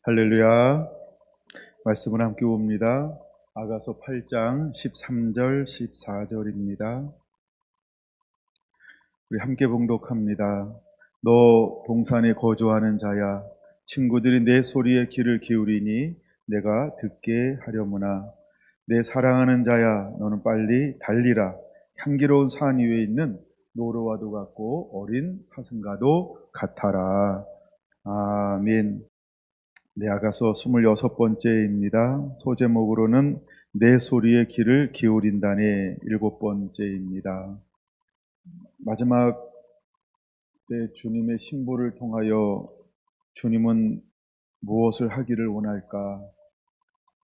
할렐루야. 말씀을 함께 봅니다. 아가서 8장 13절 14절입니다. 우리 함께 봉독합니다. 너 동산에 거주하는 자야, 친구들이 내 소리에 귀를 기울이니 내가 듣게 하려무나. 내 사랑하는 자야, 너는 빨리 달리라. 향기로운 산 위에 있는 노루와도 같고 어린 사슴과도 같아라. 아멘. 네, 아가서 26번째입니다. 소제목으로는 내 소리에 귀를 기울인다네 7번째입니다. 마지막 때 주님의 신부를 통하여 주님은 무엇을 하기를 원할까?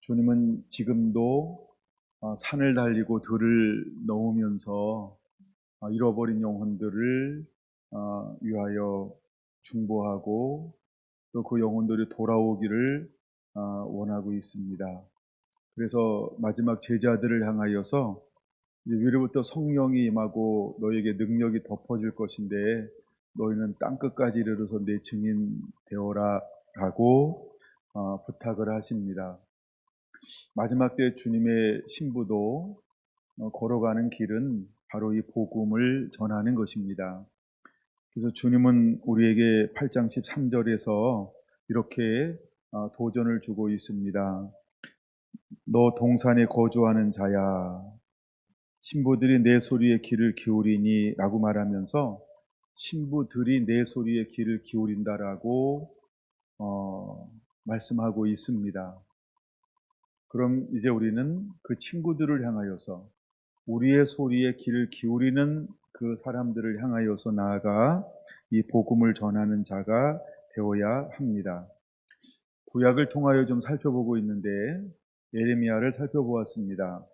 주님은 지금도 산을 달리고 들을 넘으면서 잃어버린 영혼들을 위하여 중보하고 또 그 영혼들이 돌아오기를 원하고 있습니다. 그래서 마지막 제자들을 향하여서 이제 위로부터 성령이 임하고 너에게 능력이 덮어질 것인데 너희는 땅끝까지 이르러서 내 증인 되어라 라고 부탁을 하십니다. 마지막 때 주님의 신부도 걸어가는 길은 바로 이 복음을 전하는 것입니다. 그래서 주님은 우리에게 8장 13절에서 이렇게 도전을 주고 있습니다. 너 동산에 거주하는 자야, 신부들이 내 소리에 귀를 기울이니 라고 말하면서 신부들이 내 소리에 귀를 기울인다라고 말씀하고 있습니다. 그럼 이제 우리는 그 친구들을 향하여서 우리의 소리에 귀를 기울이는 그 사람들을 향하여서 나아가 이 복음을 전하는 자가 되어야 합니다. 구약을 통하여 좀 살펴보고 있는데 예레미야를 살펴보았습니다.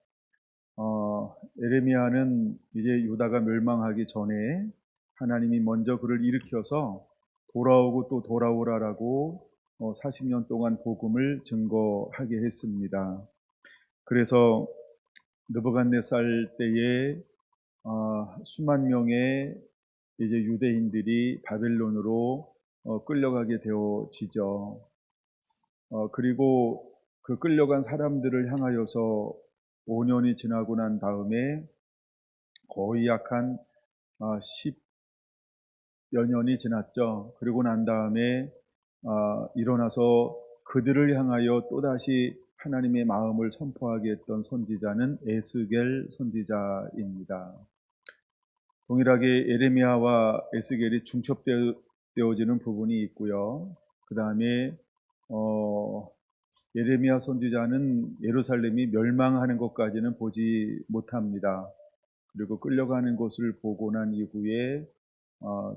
예레미야는 이제 유다가 멸망하기 전에 하나님이 먼저 그를 일으켜서 돌아오고 또 돌아오라라고 40년 동안 복음을 증거하게 했습니다. 그래서 느부갓네살 때에 수만 명의 이제 유대인들이 바벨론으로 끌려가게 되어지죠. 그리고 그 끌려간 사람들을 향하여서 5년이 지나고 난 다음에 거의 약 한 10여 년이 지났죠. 그리고 난 다음에 일어나서 그들을 향하여 또다시 하나님의 마음을 선포하게 했던 선지자는 에스겔 선지자입니다. 동일하게 예레미야와 에스겔이 중첩되어지는 부분이 있고요. 그 다음에 예레미야 선지자는 예루살렘이 멸망하는 것까지는 보지 못합니다. 그리고 끌려가는 것을 보고 난 이후에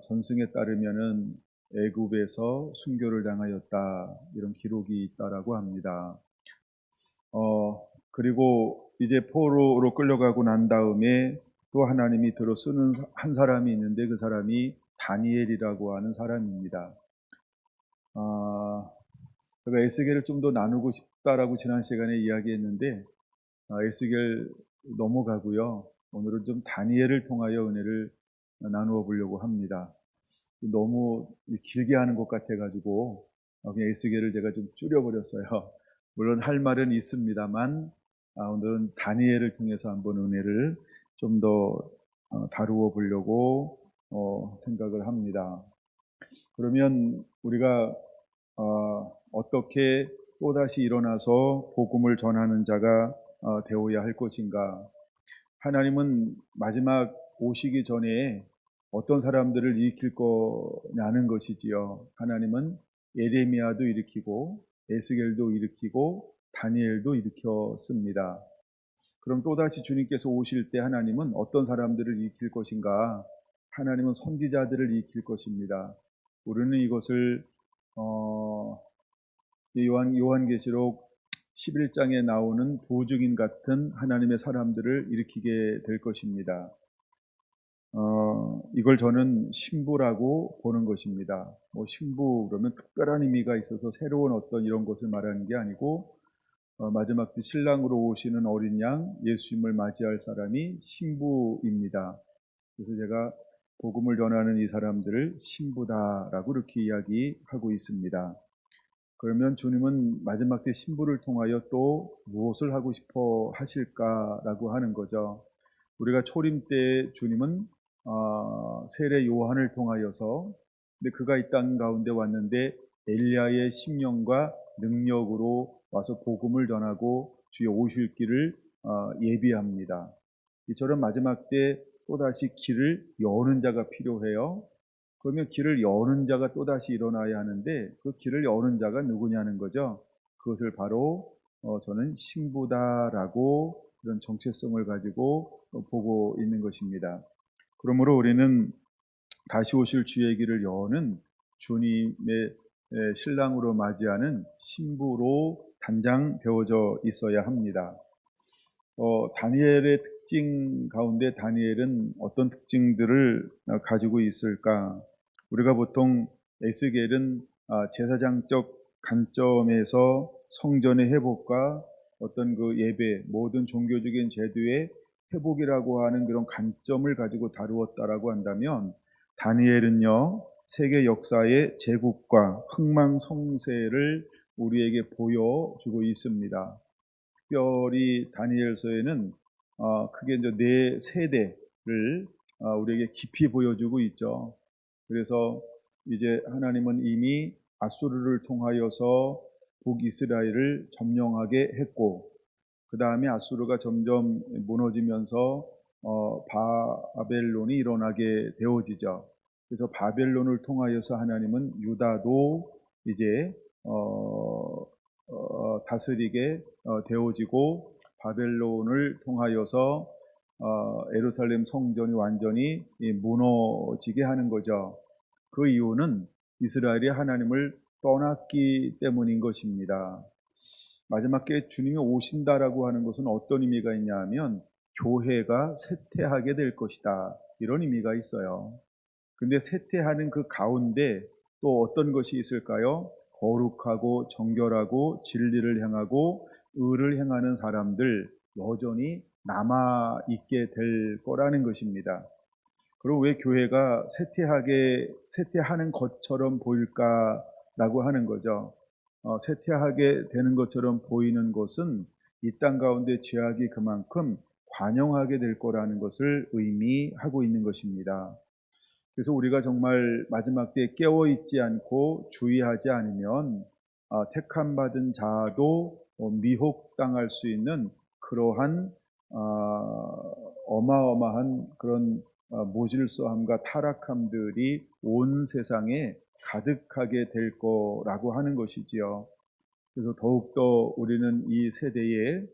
전승에 따르면은 애굽에서 순교를 당하였다, 이런 기록이 있다라고 합니다. 그리고 이제 포로로 끌려가고 난 다음에 또 하나님이 들어 쓰는 한 사람이 있는데 그 사람이 다니엘이라고 하는 사람입니다. 제가 에스겔을 좀 더 나누고 싶다라고 지난 시간에 이야기했는데 에스겔 넘어가고요. 오늘은 좀 다니엘을 통하여 은혜를 나누어 보려고 합니다. 너무 길게 하는 것 같아가지고 그냥 에스겔을 제가 좀 줄여버렸어요. 물론 할 말은 있습니다만 오늘은 다니엘을 통해서 한번 은혜를 좀 더 다루어 보려고 생각을 합니다. 그러면 우리가 어떻게 또다시 일어나서 복음을 전하는 자가 되어야 할 것인가? 하나님은 마지막 오시기 전에 어떤 사람들을 일으킬 거냐는 것이지요. 하나님은 예레미야도 일으키고 에스겔도 일으키고 다니엘도 일으켰습니다. 그럼 또다시 주님께서 오실 때 하나님은 어떤 사람들을 일으킬 것인가? 하나님은 선지자들을 일으킬 것입니다. 우리는 이것을 요한계시록 11장에 나오는 두 증인 같은 하나님의 사람들을 일으키게 될 것입니다. 이걸 저는 신부라고 보는 것입니다. 신부 그러면 특별한 의미가 있어서 새로운 어떤 이런 것을 말하는 게 아니고 마지막 때 신랑으로 오시는 어린 양 예수님을 맞이할 사람이 신부입니다. 그래서 제가 복음을 전하는 이 사람들을 신부다라고 이렇게 이야기하고 있습니다. 그러면 주님은 마지막 때 신부를 통하여 또 무엇을 하고 싶어 하실까라고 하는 거죠. 우리가 초림 때 주님은 세례 요한을 통하여서, 근데 그가 이 땅 가운데 왔는데 엘리야의 심령과 능력으로 와서 복음을 전하고 주의 오실 길을 예비합니다. 이처럼 마지막 때 또다시 길을 여는 자가 필요해요. 그러면 길을 여는 자가 또다시 일어나야 하는데 그 길을 여는 자가 누구냐는 거죠. 그것을 바로 저는 신부다라고 그런 정체성을 가지고 보고 있는 것입니다. 그러므로 우리는 다시 오실 주의 길을 여는 주님의 신랑으로 맞이하는 신부로 단장 되어져 있어야 합니다. 다니엘의 특징 가운데 다니엘은 어떤 특징들을 가지고 있을까? 우리가 보통 에스겔은 제사장적 관점에서 성전의 회복과 어떤 그 예배, 모든 종교적인 제도의 회복이라고 하는 그런 관점을 가지고 다루었다라고 한다면, 다니엘은요, 세계 역사의 제국과 흥망성쇠를 우리에게 보여주고 있습니다. 특별히 다니엘서에는 크게 이제 네 세대를 우리에게 깊이 보여주고 있죠. 그래서 이제 하나님은 이미 아수르를 통하여서 북이스라엘을 점령하게 했고, 그 다음에 아수르가 점점 무너지면서 바벨론이 일어나게 되어지죠. 그래서 바벨론을 통하여서 하나님은 유다도 이제 다스리게 되어지고, 바벨론을 통하여서 예루살렘 성전이 완전히 무너지게 하는 거죠. 그 이유는 이스라엘이 하나님을 떠났기 때문인 것입니다. 마지막에 주님이 오신다라고 하는 것은 어떤 의미가 있냐 하면 교회가 쇠퇴하게 될 것이다, 이런 의미가 있어요. 근데 쇠퇴하는 그 가운데 또 어떤 것이 있을까요? 거룩하고 정결하고 진리를 행하고 의를 행하는 사람들 여전히 남아 있게 될 거라는 것입니다. 그리고 왜 교회가 쇠퇴하는 것처럼 보일까라고 하는 거죠. 쇠퇴하게 되는 것처럼 보이는 것은 이 땅 가운데 죄악이 그만큼 관영하게 될 거라는 것을 의미하고 있는 것입니다. 그래서 우리가 정말 마지막 때에 깨어있지 않고 주의하지 않으면 택함 받은 자도 미혹당할 수 있는 그러한 어마어마한 그런 모질서함과 타락함들이 온 세상에 가득하게 될 거라고 하는 것이지요. 그래서 더욱더 우리는 이 세대에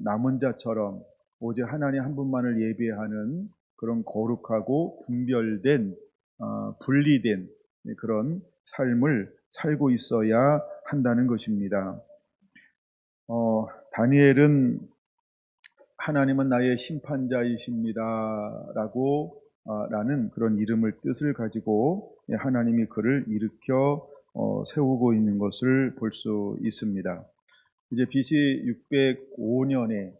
남은 자처럼 오직 하나님 한 분만을 예배하는 그런 거룩하고 분별된 분리된 그런 삶을 살고 있어야 한다는 것입니다. 다니엘은 하나님은 나의 심판자이십니다 라고 라는 그런 이름을 뜻을 가지고 하나님이 그를 일으켜 세우고 있는 것을 볼 수 있습니다. 이제 BC 605년에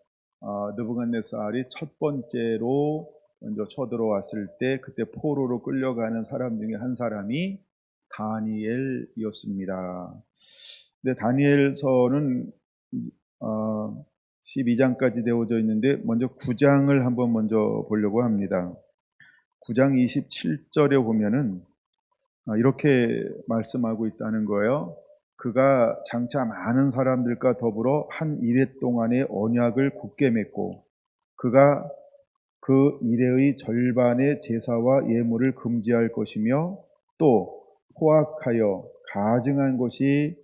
느부갓네살이 첫 번째로 먼저 쳐들어왔을 때 그때 포로로 끌려가는 사람 중에 한 사람이 다니엘이었습니다. 근데 다니엘서는 12장까지 되어져 있는데 먼저 9장을 한번 먼저 보려고 합니다. 9장 27절에 보면은 이렇게 말씀하고 있다는 거예요. 그가 장차 많은 사람들과 더불어 한 이레 동안의 언약을 굳게 맺고 그가 그 이레의 절반의 제사와 예물을 금지할 것이며 또 포악하여 가증한 것이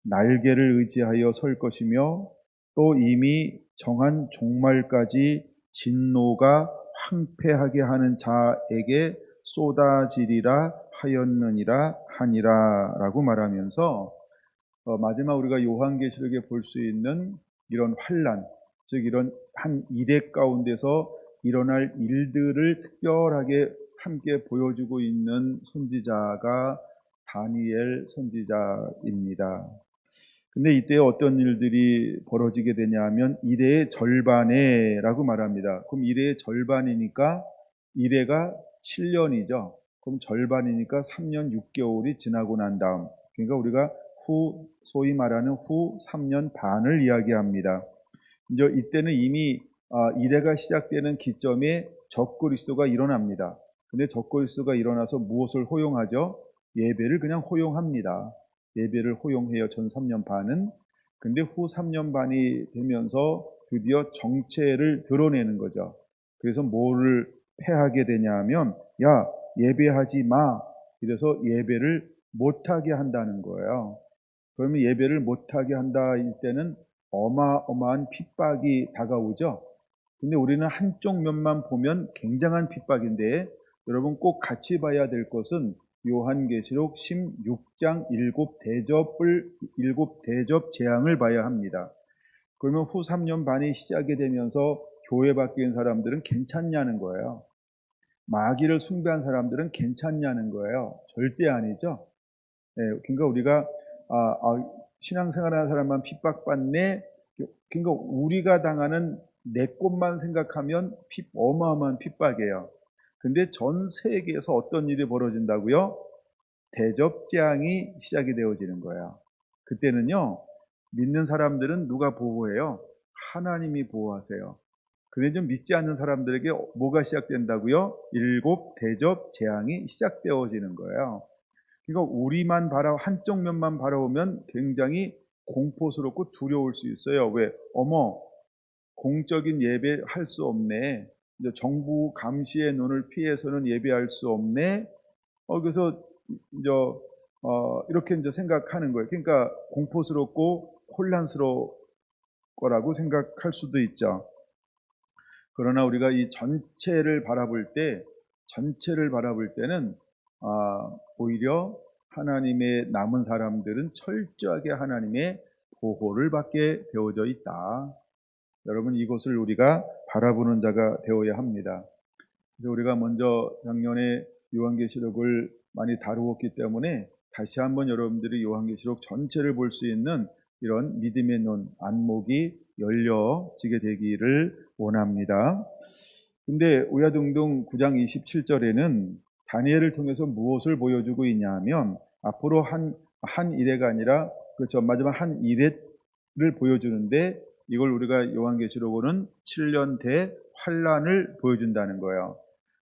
날개를 의지하여 설 것이며 또 이미 정한 종말까지 진노가 황폐하게 하는 자에게 쏟아지리라 하였느니라 하니라 라고 말하면서 마지막 우리가 요한계시록에 볼 수 있는 이런 환난, 즉 이런 한 이레 가운데서 일어날 일들을 특별하게 함께 보여주고 있는 선지자가 다니엘 선지자입니다. 근데 이때 어떤 일들이 벌어지게 되냐면 이레의 절반에 라고 말합니다. 그럼 이레의 절반이니까 이레가 7년이죠. 그럼 절반이니까 3년 6개월이 지나고 난 다음, 그러니까 우리가 소위 말하는 후 3년 반을 이야기합니다. 이제 이때는 이미 이래가 시작되는 기점에 적그리스도가 일어납니다. 근데 적그리스도가 일어나서 무엇을 허용하죠? 예배를 그냥 허용합니다. 예배를 허용해요. 전 3년 반은. 근데 후 3년 반이 되면서 드디어 정체를 드러내는 거죠. 그래서 뭐를 패하게 되냐면, 야, 예배하지 마. 이래서 예배를 못하게 한다는 거예요. 그러면 예배를 못하게 한다 일 때는 어마어마한 핍박이 다가오죠. 근데 우리는 한쪽 면만 보면 굉장한 핍박인데, 여러분 꼭 같이 봐야 될 것은 요한계시록 16장 7대접 재앙을 봐야 합니다. 그러면 후 3년 반이 시작이 되면서 교회 밖에 있는 사람들은 괜찮냐는 거예요. 마귀를 숭배한 사람들은 괜찮냐는 거예요. 절대 아니죠. 그러니까 우리가 신앙생활하는 사람만 핍박받네. 그러니까 우리가 당하는 내 것만 생각하면 어마어마한 핍박이에요. 근데 전 세계에서 어떤 일이 벌어진다고요? 대접재앙이 시작이 되어지는 거예요. 그때는요, 믿는 사람들은 누가 보호해요? 하나님이 보호하세요. 근데 좀 믿지 않는 사람들에게 뭐가 시작된다고요? 7대접 재앙이 시작되어지는 거예요. 그러니까 우리만 한쪽 면만 바라보면 굉장히 공포스럽고 두려울 수 있어요. 왜? 어머, 공적인 예배 할 수 없네. 이제 정부 감시의 눈을 피해서는 예배할 수 없네. 그래서 이제 이렇게 이제 생각하는 거예요. 그러니까 공포스럽고 혼란스러울 거라고 생각할 수도 있죠. 그러나 우리가 이 전체를 바라볼 때는 오히려 하나님의 남은 사람들은 철저하게 하나님의 보호를 받게 되어져 있다. 여러분, 이것을 우리가 바라보는 자가 되어야 합니다. 그래서 우리가 먼저 작년에 요한계시록을 많이 다루었기 때문에 다시 한번 여러분들이 요한계시록 전체를 볼 수 있는 이런 믿음의 눈, 안목이 열려지게 되기를 원합니다. 근데 오야둥둥 9장 27절에는 다니엘을 통해서 무엇을 보여주고 있냐면, 앞으로 한 이래가 아니라, 그렇죠, 마지막 한 이래를 보여주는데, 이걸 우리가 요한계시록으로는 7년 대 환란을 보여준다는 거예요.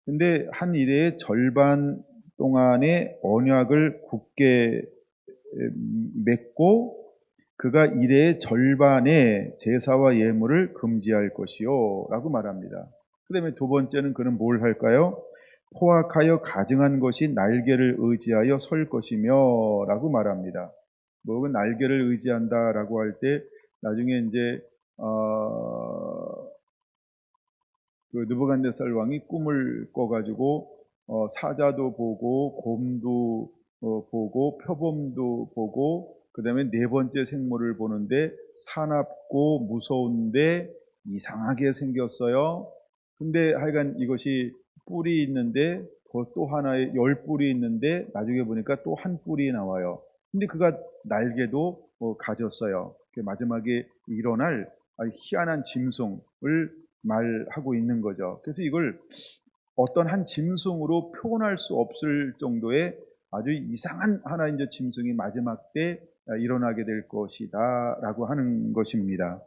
근데 한 이래의 절반 동안의 언약을 굳게 맺고, 그가 이래의 절반의 제사와 예물을 금지할 것이요 라고 말합니다. 그 다음에 두 번째는 그는 뭘 할까요? 포악하여 가증한 것이 날개를 의지하여 설 것이며 라고 말합니다. 뭐 날개를 의지한다 라고 할 때 나중에 이제 그 느부갓네살 왕이 꿈을 꿔가지고 사자도 보고 곰도 보고 표범도 보고, 그 다음에 네 번째 생물을 보는데 사납고 무서운데 이상하게 생겼어요. 근데 하여간 이것이 뿔이 있는데 또 하나의 10뿔이 있는데 나중에 보니까 또 한 뿔이 나와요. 근데 그가 날개도 가졌어요. 마지막에 일어날 희한한 짐승을 말하고 있는 거죠. 그래서 이걸 어떤 한 짐승으로 표현할 수 없을 정도의 아주 이상한 하나의 이제 짐승이 마지막 때 일어나게 될 것이다 라고 하는 것입니다.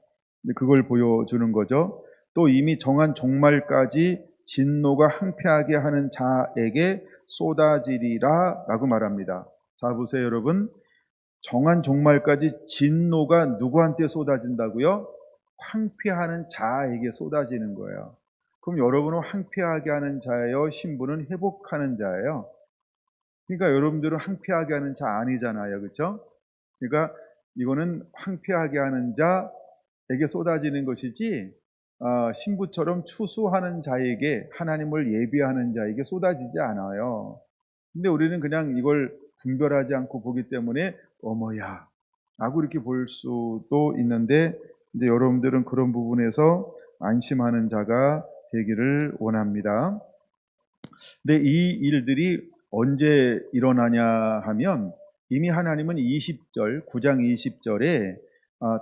그걸 보여주는 거죠. 또 이미 정한 종말까지 진노가 항폐하게 하는 자에게 쏟아지리라 라고 말합니다. 자, 보세요 여러분. 정한 종말까지 진노가 누구한테 쏟아진다고요? 황폐하는 자에게 쏟아지는 거예요. 그럼 여러분은 황폐하게 하는 자예요? 신부는 회복하는 자예요? 그러니까 여러분들은 황폐하게 하는 자 아니잖아요. 그렇죠? 그러니까 이거는 황폐하게 하는 자에게 쏟아지는 것이지, 신부처럼 추수하는 자에게, 하나님을 예비하는 자에게 쏟아지지 않아요. 근데 우리는 그냥 이걸 분별하지 않고 보기 때문에 어머야 라고 이렇게 볼 수도 있는데, 이제 여러분들은 그런 부분에서 안심하는 자가 되기를 원합니다. 근데 이 일들이 언제 일어나냐 하면, 이미 하나님은 9장 20절에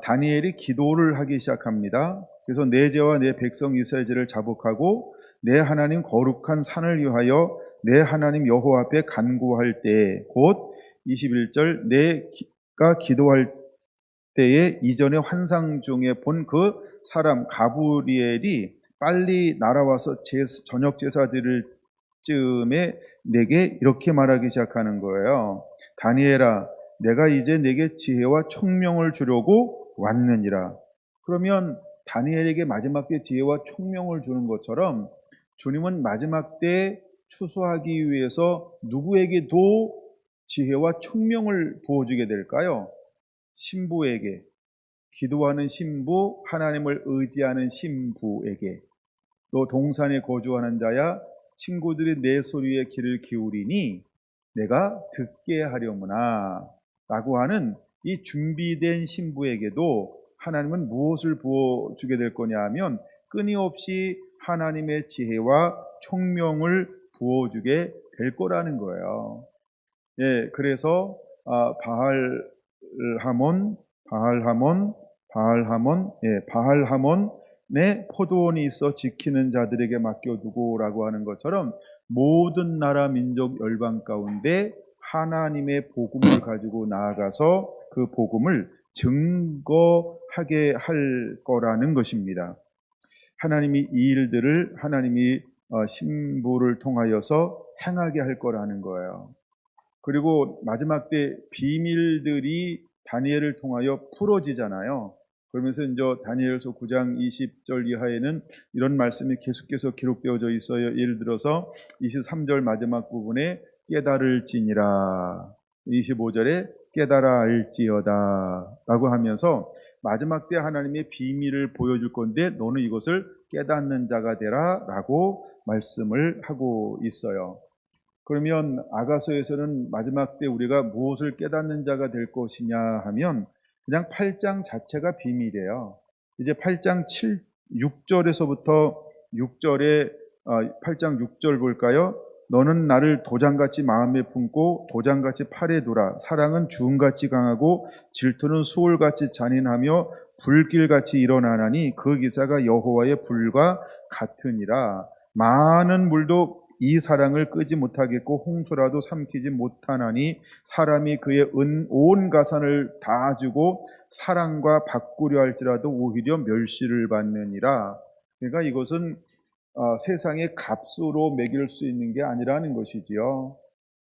다니엘이 기도를 하기 시작합니다. 그래서 내 죄와 내 백성 이스라엘 죄를 자복하고 내 하나님 거룩한 산을 위하여 내 하나님 여호와 앞에 간구할 때, 곧 21절 기도할 때에 이전의 환상 중에 본 그 사람 가브리엘이 빨리 날아와서 저녁 제사 드릴 쯤에 내게 이렇게 말하기 시작하는 거예요. 다니엘아, 내가 이제 내게 지혜와 총명을 주려고 왔느니라. 그러면 다니엘에게 마지막 때 지혜와 총명을 주는 것처럼 주님은 마지막 때 추수하기 위해서 누구에게도 지혜와 총명을 부어주게 될까요? 신부에게, 기도하는 신부, 하나님을 의지하는 신부에게, 또 동산에 거주하는 자야 친구들이 내 소리에 귀를 기울이니 내가 듣게 하려무나 라고 하는 이 준비된 신부에게도 하나님은 무엇을 부어주게 될 거냐 하면 끊임없이 하나님의 지혜와 총명을 부어주게 될 거라는 거예요. 예, 그래서 바알하몬에 포도원이 있어 지키는 자들에게 맡겨두고라고 하는 것처럼 모든 나라 민족 열방 가운데 하나님의 복음을 가지고 나아가서 그 복음을 증거하게 할 거라는 것입니다. 하나님이 이 일들을 하나님이 신부를 통하여서 행하게 할 거라는 거예요. 그리고 마지막 때 비밀들이 다니엘을 통하여 풀어지잖아요. 그러면서 이제 다니엘서 9장 20절 이하에는 이런 말씀이 계속해서 기록되어져 있어요. 예를 들어서 23절 마지막 부분에 깨달을지니라, 25절에 깨달아 알지어다 라고 하면서 마지막 때 하나님의 비밀을 보여줄 건데 너는 이것을 깨닫는 자가 되라 라고 말씀을 하고 있어요. 그러면 아가서에서는 마지막 때 우리가 무엇을 깨닫는 자가 될 것이냐 하면 그냥 8장 자체가 비밀이에요. 이제 8장 6절에서부터 6절에 8장 6절 볼까요? 너는 나를 도장같이 마음에 품고 도장같이 팔에 두라. 사랑은 주음같이 강하고 질투는 수월같이 잔인하며 불길같이 일어나나니 그 기사가 여호와의 불과 같으니라. 많은 물도 이 사랑을 끄지 못하겠고 홍수라도 삼키지 못하나니 사람이 그의 온 가산을 다 주고 사랑과 바꾸려 할지라도 오히려 멸시를 받느니라. 그러니까 이것은 세상의 값으로 매길 수 있는 게 아니라는 것이지요.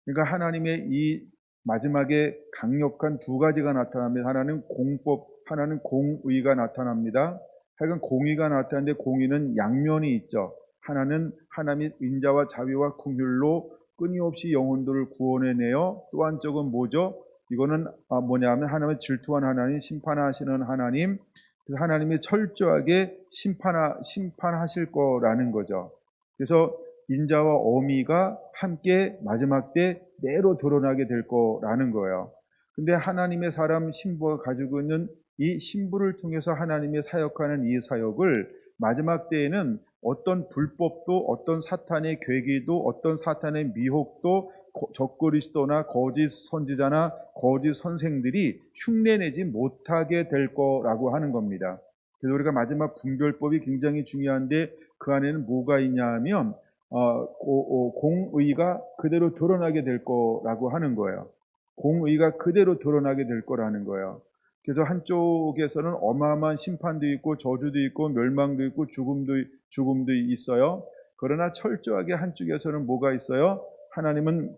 그러니까 하나님의 이 마지막에 강력한 두 가지가 나타납니다. 하나는 공법, 하나는 공의가 나타납니다. 하여간 공의가 나타나는데 공의는 양면이 있죠. 하나는 하나님의 인자와 자비와 긍휼로 끊임없이 영혼들을 구원해내요. 또 한쪽은 뭐죠? 이거는 뭐냐면 하나님의 질투한 하나님, 심판하시는 하나님, 그래서 하나님이 철저하게 심판하실 거라는 거죠. 그래서 인자와 어미가 함께 마지막 때 내로 드러나게 될 거라는 거예요. 근데 하나님의 사람 신부가 가지고 있는 이 신부를 통해서 하나님의 사역하는 이 사역을 마지막 때에는 어떤 불법도, 어떤 사탄의 괴기도, 어떤 사탄의 미혹도, 적그리스도나 거짓 선지자나 거짓 선생들이 흉내내지 못하게 될 거라고 하는 겁니다. 그래서 우리가 마지막 분별법이 굉장히 중요한데 그 안에는 뭐가 있냐 하면 공의가 그대로 드러나게 될 거라고 하는 거예요. 공의가 그대로 드러나게 될 거라는 거예요. 그래서 한쪽에서는 어마어마한 심판도 있고 저주도 있고 멸망도 있고 죽음도 있어요. 그러나 철저하게 한쪽에서는 뭐가 있어요? 하나님은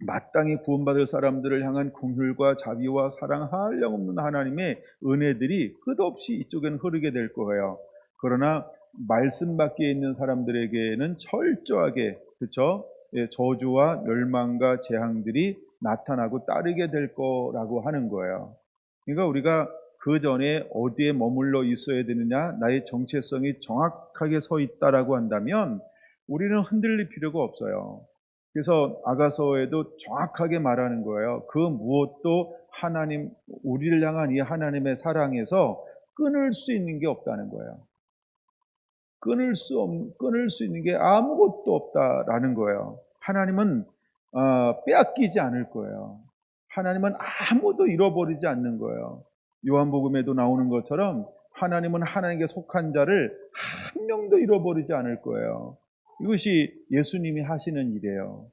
마땅히 구원받을 사람들을 향한 긍휼과 자비와 사랑 한량없는 하나님의 은혜들이 끝없이 이쪽에는 흐르게 될 거예요. 그러나 말씀 밖에 있는 사람들에게는 철저하게 그렇죠? 저주와 멸망과 재앙들이 나타나고 따르게 될 거라고 하는 거예요. 그러니까 우리가 그 전에 어디에 머물러 있어야 되느냐, 나의 정체성이 정확하게 서 있다라고 한다면 우리는 흔들릴 필요가 없어요. 그래서 아가서에도 정확하게 말하는 거예요. 그 무엇도 하나님, 우리를 향한 이 하나님의 사랑에서 끊을 수 있는 게 없다는 거예요. 끊을 수 있는 게 아무것도 없다라는 거예요. 하나님은 빼앗기지 않을 거예요. 하나님은 아무도 잃어버리지 않는 거예요. 요한복음에도 나오는 것처럼 하나님은 하나님께 속한 자를 한 명도 잃어버리지 않을 거예요. 이것이 예수님이 하시는 일이에요.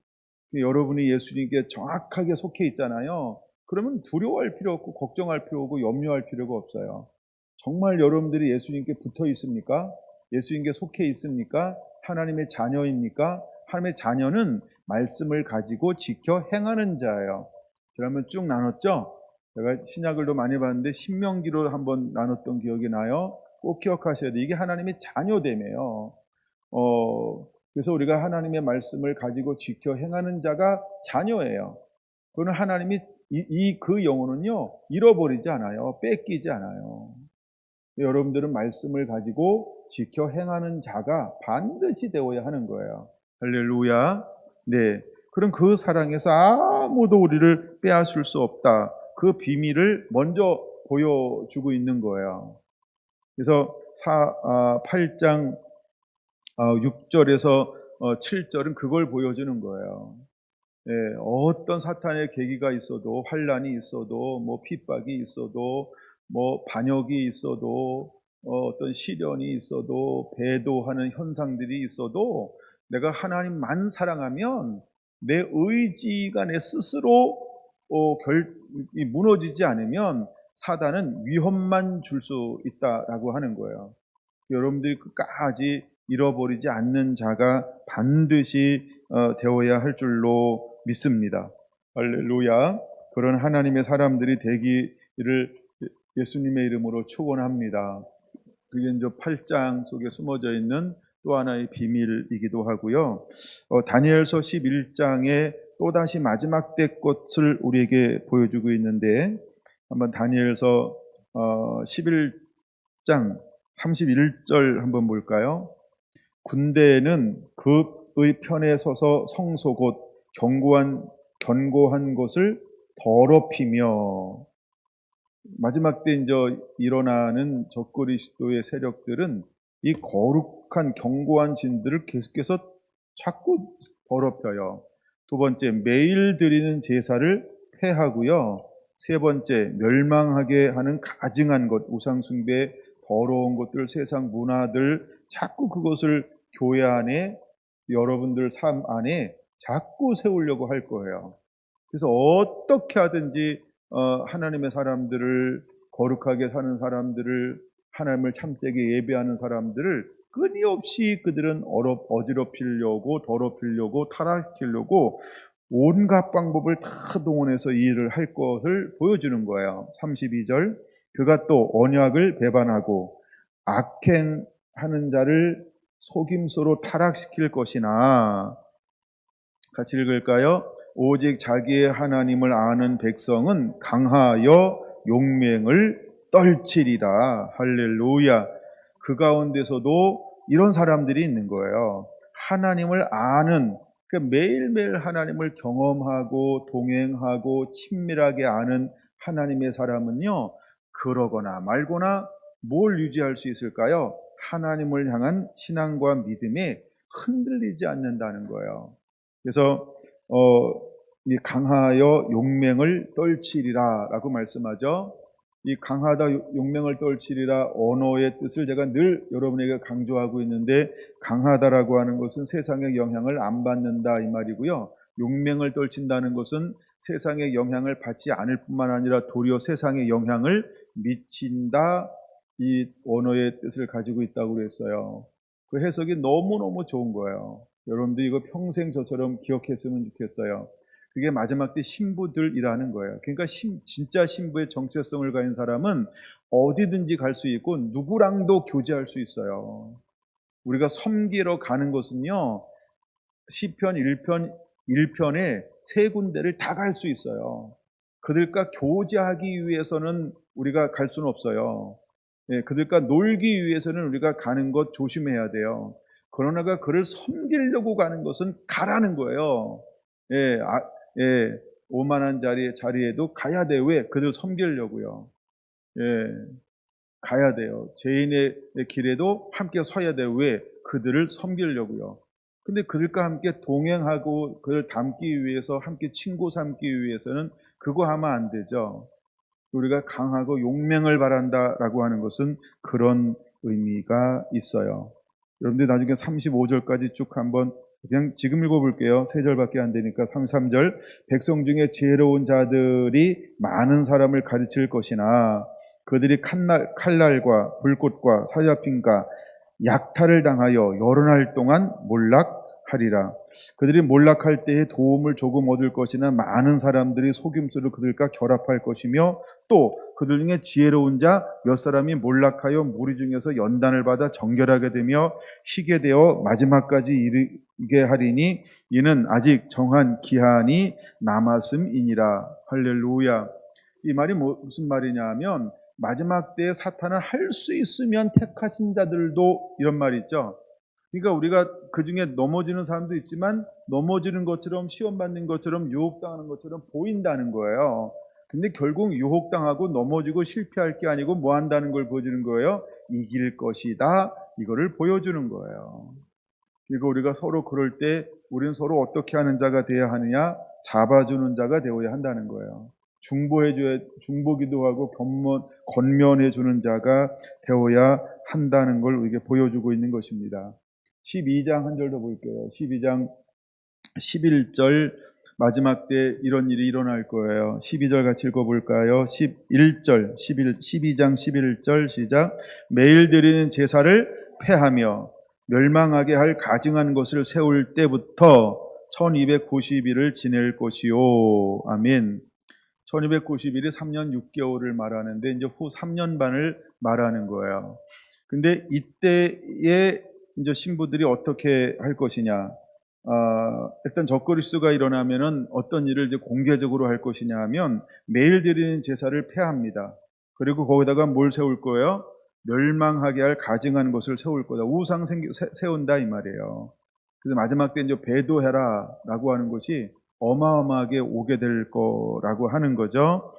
여러분이 예수님께 정확하게 속해 있잖아요. 그러면 두려워할 필요 없고 걱정할 필요 없고 염려할 필요가 없어요. 정말 여러분들이 예수님께 붙어 있습니까? 예수님께 속해 있습니까? 하나님의 자녀입니까? 하나님의 자녀는 말씀을 가지고 지켜 행하는 자예요. 그러면 쭉 나눴죠? 제가 신약을도 많이 봤는데 신명기로 한번 나눴던 기억이 나요. 꼭 기억하셔야 돼요. 이게 하나님의 자녀됨이에요. 그래서 우리가 하나님의 말씀을 가지고 지켜 행하는 자가 자녀예요. 그거는 하나님이 그 영혼은요 잃어버리지 않아요. 뺏기지 않아요. 여러분들은 말씀을 가지고 지켜 행하는 자가 반드시 되어야 하는 거예요. 할렐루야. 네. 그럼 그 사랑에서 아무도 우리를 빼앗을 수 없다. 그 비밀을 먼저 보여주고 있는 거예요. 그래서 8장 6절에서 7절은 그걸 보여주는 거예요. 예, 어떤 사탄의 계기가 있어도, 환란이 있어도, 뭐 핍박이 있어도, 뭐 반역이 있어도, 어떤 시련이 있어도, 배도하는 현상들이 있어도 내가 하나님만 사랑하면 내 의지가 내 스스로 무너지지 않으면 사단은 위험만 줄 수 있다라고 하는 거예요. 여러분들이 끝까지 잃어버리지 않는 자가 반드시 되어야 할 줄로 믿습니다. 할렐루야. 그런 하나님의 사람들이 되기를 예수님의 이름으로 축원합니다. 그게 이제 8장 속에 숨어져 있는 또 하나의 비밀이기도 하고요. 다니엘서 11장에 또다시 마지막 때 것을 우리에게 보여주고 있는데 한번 다니엘서 11장 31절 한번 볼까요? 군대에는 급의 편에 서서 성소 곧 견고한 것을 더럽히며 마지막 때 이제 일어나는 적그리스도의 세력들은 이 거룩한 견고한 진들을 계속해서 자꾸 더럽혀요. 두 번째, 매일 드리는 제사를 폐하고요. 세 번째, 멸망하게 하는 가증한 것, 우상숭배, 더러운 것들, 세상 문화들, 자꾸 그것을 교회 안에 여러분들 삶 안에 자꾸 세우려고 할 거예요. 그래서 어떻게 하든지 하나님의 사람들을 거룩하게 사는 사람들을 하나님을 참되게 예배하는 사람들을 끊임없이 그들은 어지럽히려고 더럽히려고 타락시키려고 온갖 방법을 다 동원해서 이 일을 할 것을 보여주는 거예요. 32절 그가 또 언약을 배반하고 악행하는 자를 속임수로 타락시킬 것이나 같이 읽을까요? 오직 자기의 하나님을 아는 백성은 강하여 용맹을 떨치리라. 할렐루야. 그 가운데서도 이런 사람들이 있는 거예요. 하나님을 아는, 매일매일 하나님을 경험하고 동행하고 친밀하게 아는 하나님의 사람은요, 그러거나 말거나 뭘 유지할 수 있을까요? 하나님을 향한 신앙과 믿음에 흔들리지 않는다는 거예요. 그래서 이 강하여 용맹을 떨치리라라고 말씀하죠. 이 강하다 용맹을 떨치리라 언어의 뜻을 제가 늘 여러분에게 강조하고 있는데 강하다라고 하는 것은 세상의 영향을 안 받는다 이 말이고요. 용맹을 떨친다는 것은 세상의 영향을 받지 않을 뿐만 아니라 도리어 세상의 영향을 미친다 이 언어의 뜻을 가지고 있다고 그랬어요. 그 해석이 너무너무 좋은 거예요. 여러분들 이거 평생 저처럼 기억했으면 좋겠어요. 그게 마지막 때 신부들이라는 거예요. 그러니까 진짜 신부의 정체성을 가진 사람은 어디든지 갈 수 있고 누구랑도 교제할 수 있어요. 우리가 섬기러 가는 것은요. 시편 1편에 세 군데를 다 갈 수 있어요. 그들과 교제하기 위해서는 우리가 갈 수는 없어요. 그들과 놀기 위해서는 우리가 가는 것 조심해야 돼요. 그러나 그를 섬기려고 가는 것은 가라는 거예요. 오만한 자리에도 가야 돼요. 왜? 그들 섬기려고요. 가야 돼요. 죄인의 길에도 함께 서야 돼요. 왜? 그들을 섬기려고요. 근데 그들과 함께 동행하고 그를 닮기 위해서 함께 친구 삼기 위해서는 그거 하면 안 되죠. 우리가 강하고 용맹을 바란다라고 하는 것은 그런 의미가 있어요. 여러분들 나중에 35절까지 쭉 한번 그냥 지금 읽어볼게요. 3절밖에 안 되니까 3절. 백성 중에 지혜로운 자들이 많은 사람을 가르칠 것이나 그들이 칼날과 불꽃과 사자핀과 약탈을 당하여 여러 날 동안 몰락하리라. 그들이 몰락할 때에 도움을 조금 얻을 것이나 많은 사람들이 속임수로 그들과 결합할 것이며 또 그들 중에 지혜로운 자 몇 사람이 몰락하여 무리 중에서 연단을 받아 정결하게 되며 희게 되어 마지막까지 이르게 하리니 이는 아직 정한 기한이 남았음이니라. 할렐루야. 이 말이 무슨 말이냐 하면 마지막 때에 사탄은 할 수 있으면 택하신 자들도, 이런 말이 있죠. 그러니까 우리가 그 중에 넘어지는 사람도 있지만 넘어지는 것처럼 시험받는 것처럼 유혹당하는 것처럼 보인다는 거예요. 근데 결국 유혹당하고 넘어지고 실패할 게 아니고 뭐 한다는 걸 보여주는 거예요? 이길 것이다. 이거를 보여주는 거예요. 그리고 우리가 서로 그럴 때 우리는 서로 어떻게 하는 자가 되어야 하느냐? 잡아주는 자가 되어야 한다는 거예요. 중보기도 하고 건면해주는 자가 되어야 한다는 걸 우리에게 보여주고 있는 것입니다. 12장 한 절 더 볼게요. 12장 11절 마지막 때 이런 일이 일어날 거예요. 12절 같이 읽어볼까요? 12장 11절 시작. 매일 드리는 제사를 폐하며 멸망하게 할 가증한 것을 세울 때부터 1290일을 지낼 것이요. 아멘. 1290일이 3년 6개월을 말하는데 이제 후 3년 반을 말하는 거예요. 근데 이때에 이제 신부들이 어떻게 할 것이냐? 일단 적그리스도가 일어나면은 어떤 일을 이제 공개적으로 할 것이냐 하면 매일 드리는 제사를 폐합니다. 그리고 거기다가 뭘 세울 거예요? 멸망하게 할 가증한 것을 세울 거다. 우상 세운다 이 말이에요. 그래서 마지막 때 이제 배도해라라고 하는 것이 어마어마하게 오게 될 거라고 하는 거죠.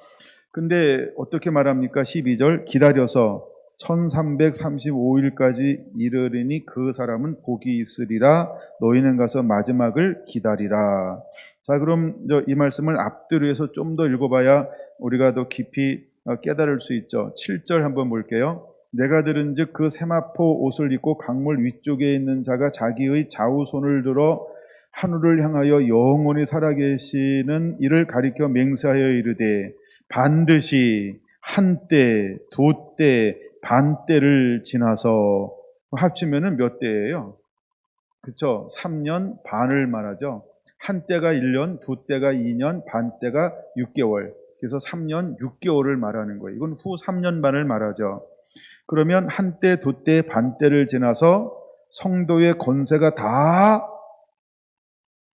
근데 어떻게 말합니까? 12절 기다려서 1335일까지 이르리니 그 사람은 복이 있으리라. 너희는 가서 마지막을 기다리라. 자, 그럼 이 말씀을 앞뒤로해서 좀 더 읽어봐야 우리가 더 깊이 깨달을 수 있죠. 7절 한번 볼게요. 내가 들은즉 그 세마포 옷을 입고 강물 위쪽에 있는 자가 자기의 좌우손을 들어 하늘을 향하여 영원히 살아계시는 이를 가리켜 맹세하여 이르되 반드시 한때, 두때, 반때를 지나서 합치면은 몇 때예요? 그렇죠? 3년 반을 말하죠. 한때가 1년, 두때가 2년, 반때가 6개월. 그래서 3년 6개월을 말하는 거예요. 이건 후 3년 반을 말하죠. 그러면 한때, 두때, 반때를 지나서 성도의 권세가 다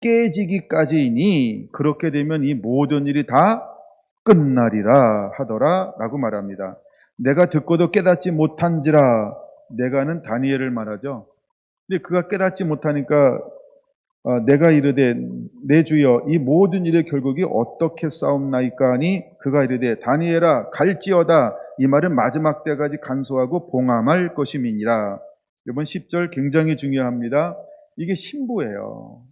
깨지기까지이니 그렇게 되면 이 모든 일이 다 끝나리라 하더라 라고 말합니다. 내가 듣고도 깨닫지 못한지라. 내가는 다니엘을 말하죠. 근데 그가 깨닫지 못하니까 내가 이르되 내 주여 이 모든 일의 결국이 어떻게 싸움나이까 하니 그가 이르되 다니엘아 갈지어다. 이 말은 마지막 때까지 간소하고 봉함할 것임이니라. 이번 10절 굉장히 중요합니다. 이게 신부예요.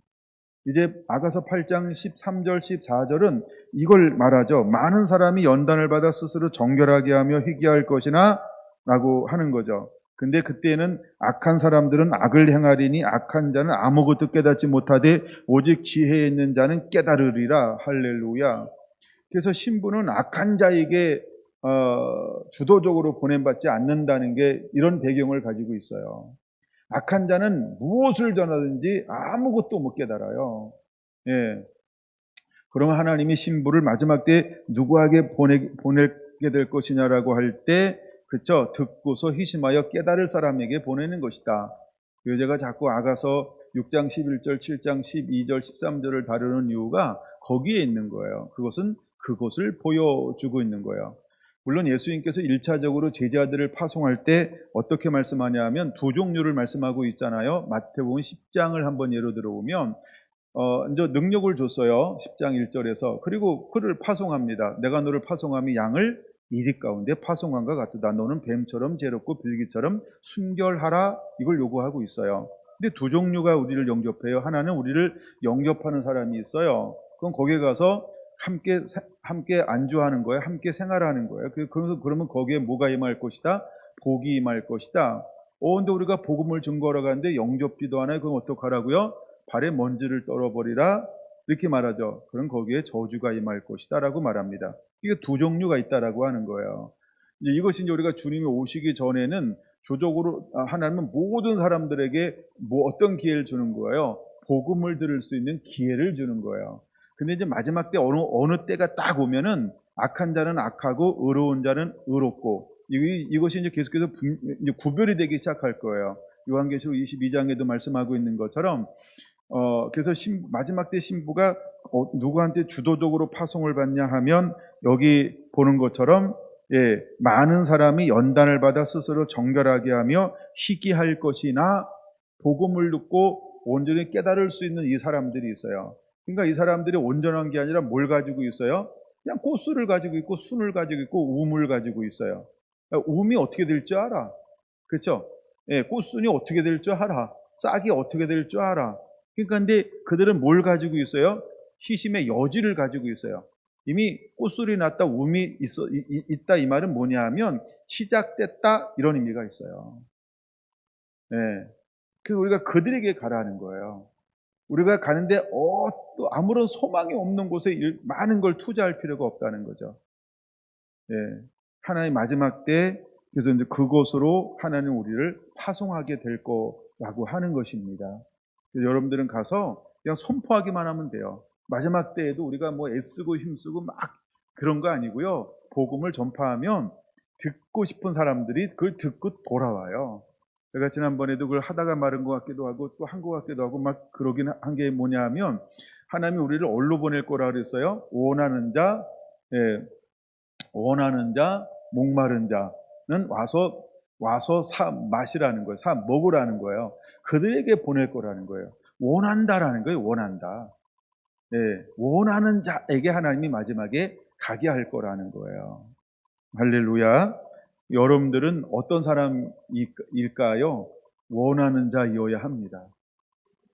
이제 아가서 8장 13절 14절은 이걸 말하죠. 많은 사람이 연단을 받아 스스로 정결하게 하며 회개할 것이나 라고 하는 거죠. 근데 그때는 악한 사람들은 악을 행하리니 악한 자는 아무것도 깨닫지 못하되 오직 지혜에 있는 자는 깨달으리라. 할렐루야. 그래서 신부는 악한 자에게 주도적으로 보냄받지 않는다는 게 이런 배경을 가지고 있어요. 악한 자는 무엇을 전하든지 아무것도 못 깨달아요. 예. 그러면 하나님이 신부를 마지막 때 누구에게 보내게 될 것이냐라고 할 때, 그쵸? 듣고서 희심하여 깨달을 사람에게 보내는 것이다. 제가 자꾸 아가서 6장 11절, 7장 12절, 13절을 다루는 이유가 거기에 있는 거예요. 그것을 보여주고 있는 거예요. 물론 예수님께서 1차적으로 제자들을 파송할 때 어떻게 말씀하냐 하면 두 종류를 말씀하고 있잖아요. 마태복음 10장을 한번 예로 들어보면 이제 능력을 줬어요. 10장 1절에서. 그리고 그를 파송합니다. 내가 너를 파송함이 양을 이리 가운데 파송함과 같다. 너는 뱀처럼 죄롭고 빌기처럼 순결하라. 이걸 요구하고 있어요. 근데 두 종류가 우리를 영접해요. 하나는 우리를 영접하는 사람이 있어요. 그럼 거기에 가서 함께 안주하는 거예요. 함께 생활하는 거예요. 그러면 거기에 뭐가 임할 것이다? 복이 임할 것이다. 근데 우리가 복음을 증거하러 가는데 영접지도 않아요. 그럼 어떡하라고요? 발에 먼지를 떨어버리라 이렇게 말하죠. 그럼 거기에 저주가 임할 것이다라고 말합니다. 이게 두 종류가 있다라고 하는 거예요. 이것이 이제 우리가 주님이 오시기 전에는 조적으로 하나님은 모든 사람들에게 뭐 어떤 기회를 주는 거예요? 복음을 들을 수 있는 기회를 주는 거예요. 근데 이제 마지막 때 어느 때가 딱 오면은 악한 자는 악하고 의로운 자는 의롭고 이것이 이제 계속해서 이제 구별이 되기 시작할 거예요. 요한계시록 22장에도 말씀하고 있는 것처럼 그래서 마지막 때 신부가 누구한테 주도적으로 파송을 받냐 하면 여기 보는 것처럼 많은 사람이 연단을 받아 스스로 정결하게 하며 희귀할 것이나 복음을 듣고 온전히 깨달을 수 있는 이 사람들이 있어요. 그러니까 이 사람들이 온전한 게 아니라 뭘 가지고 있어요? 그냥 꽃술을 가지고 있고 순을 가지고 있고 우물 가지고 있어요. 그러니까 um이 어떻게 될 줄 알아. 그렇죠? 꽃순이 어떻게 될 줄 알아. 싹이 어떻게 될 줄 알아. 그러니까 근데 그들은 뭘 가지고 있어요? 희심의 여지를 가지고 있어요. 이미 꽃술이 났다, um이 있다 이 말은 뭐냐 하면 시작됐다 이런 의미가 있어요. 네. 그 우리가 그들에게 가라는 거예요. 우리가 가는데 또 아무런 소망이 없는 곳에 많은 걸 투자할 필요가 없다는 거죠. 네. 하나님 마지막 때 그래서 이제 그곳으로 하나님 우리를 파송하게 될 거라고 하는 것입니다. 여러분들은 가서 그냥 선포하기만 하면 돼요. 마지막 때에도 우리가 뭐 애쓰고 힘쓰고 막 그런 거 아니고요. 복음을 전파하면 듣고 싶은 사람들이 그걸 듣고 돌아와요. 제가 지난번에도 그걸 하다가 말은 것 같기도 하고 또 한 것 같기도 하고 막 그러긴 한 게 뭐냐 하면 하나님이 우리를 어디로 보낼 거라 그랬어요? 원하는 자, 원하는 자, 목마른 자는 와서 마시라는 거예요. 먹으라는 거예요. 그들에게 보낼 거라는 거예요. 원한다라는 거예요. 원한다. 네, 원하는 자에게 하나님이 마지막에 가게 할 거라는 거예요. 할렐루야. 여러분들은 어떤 사람일까요? 원하는 자이어야 합니다.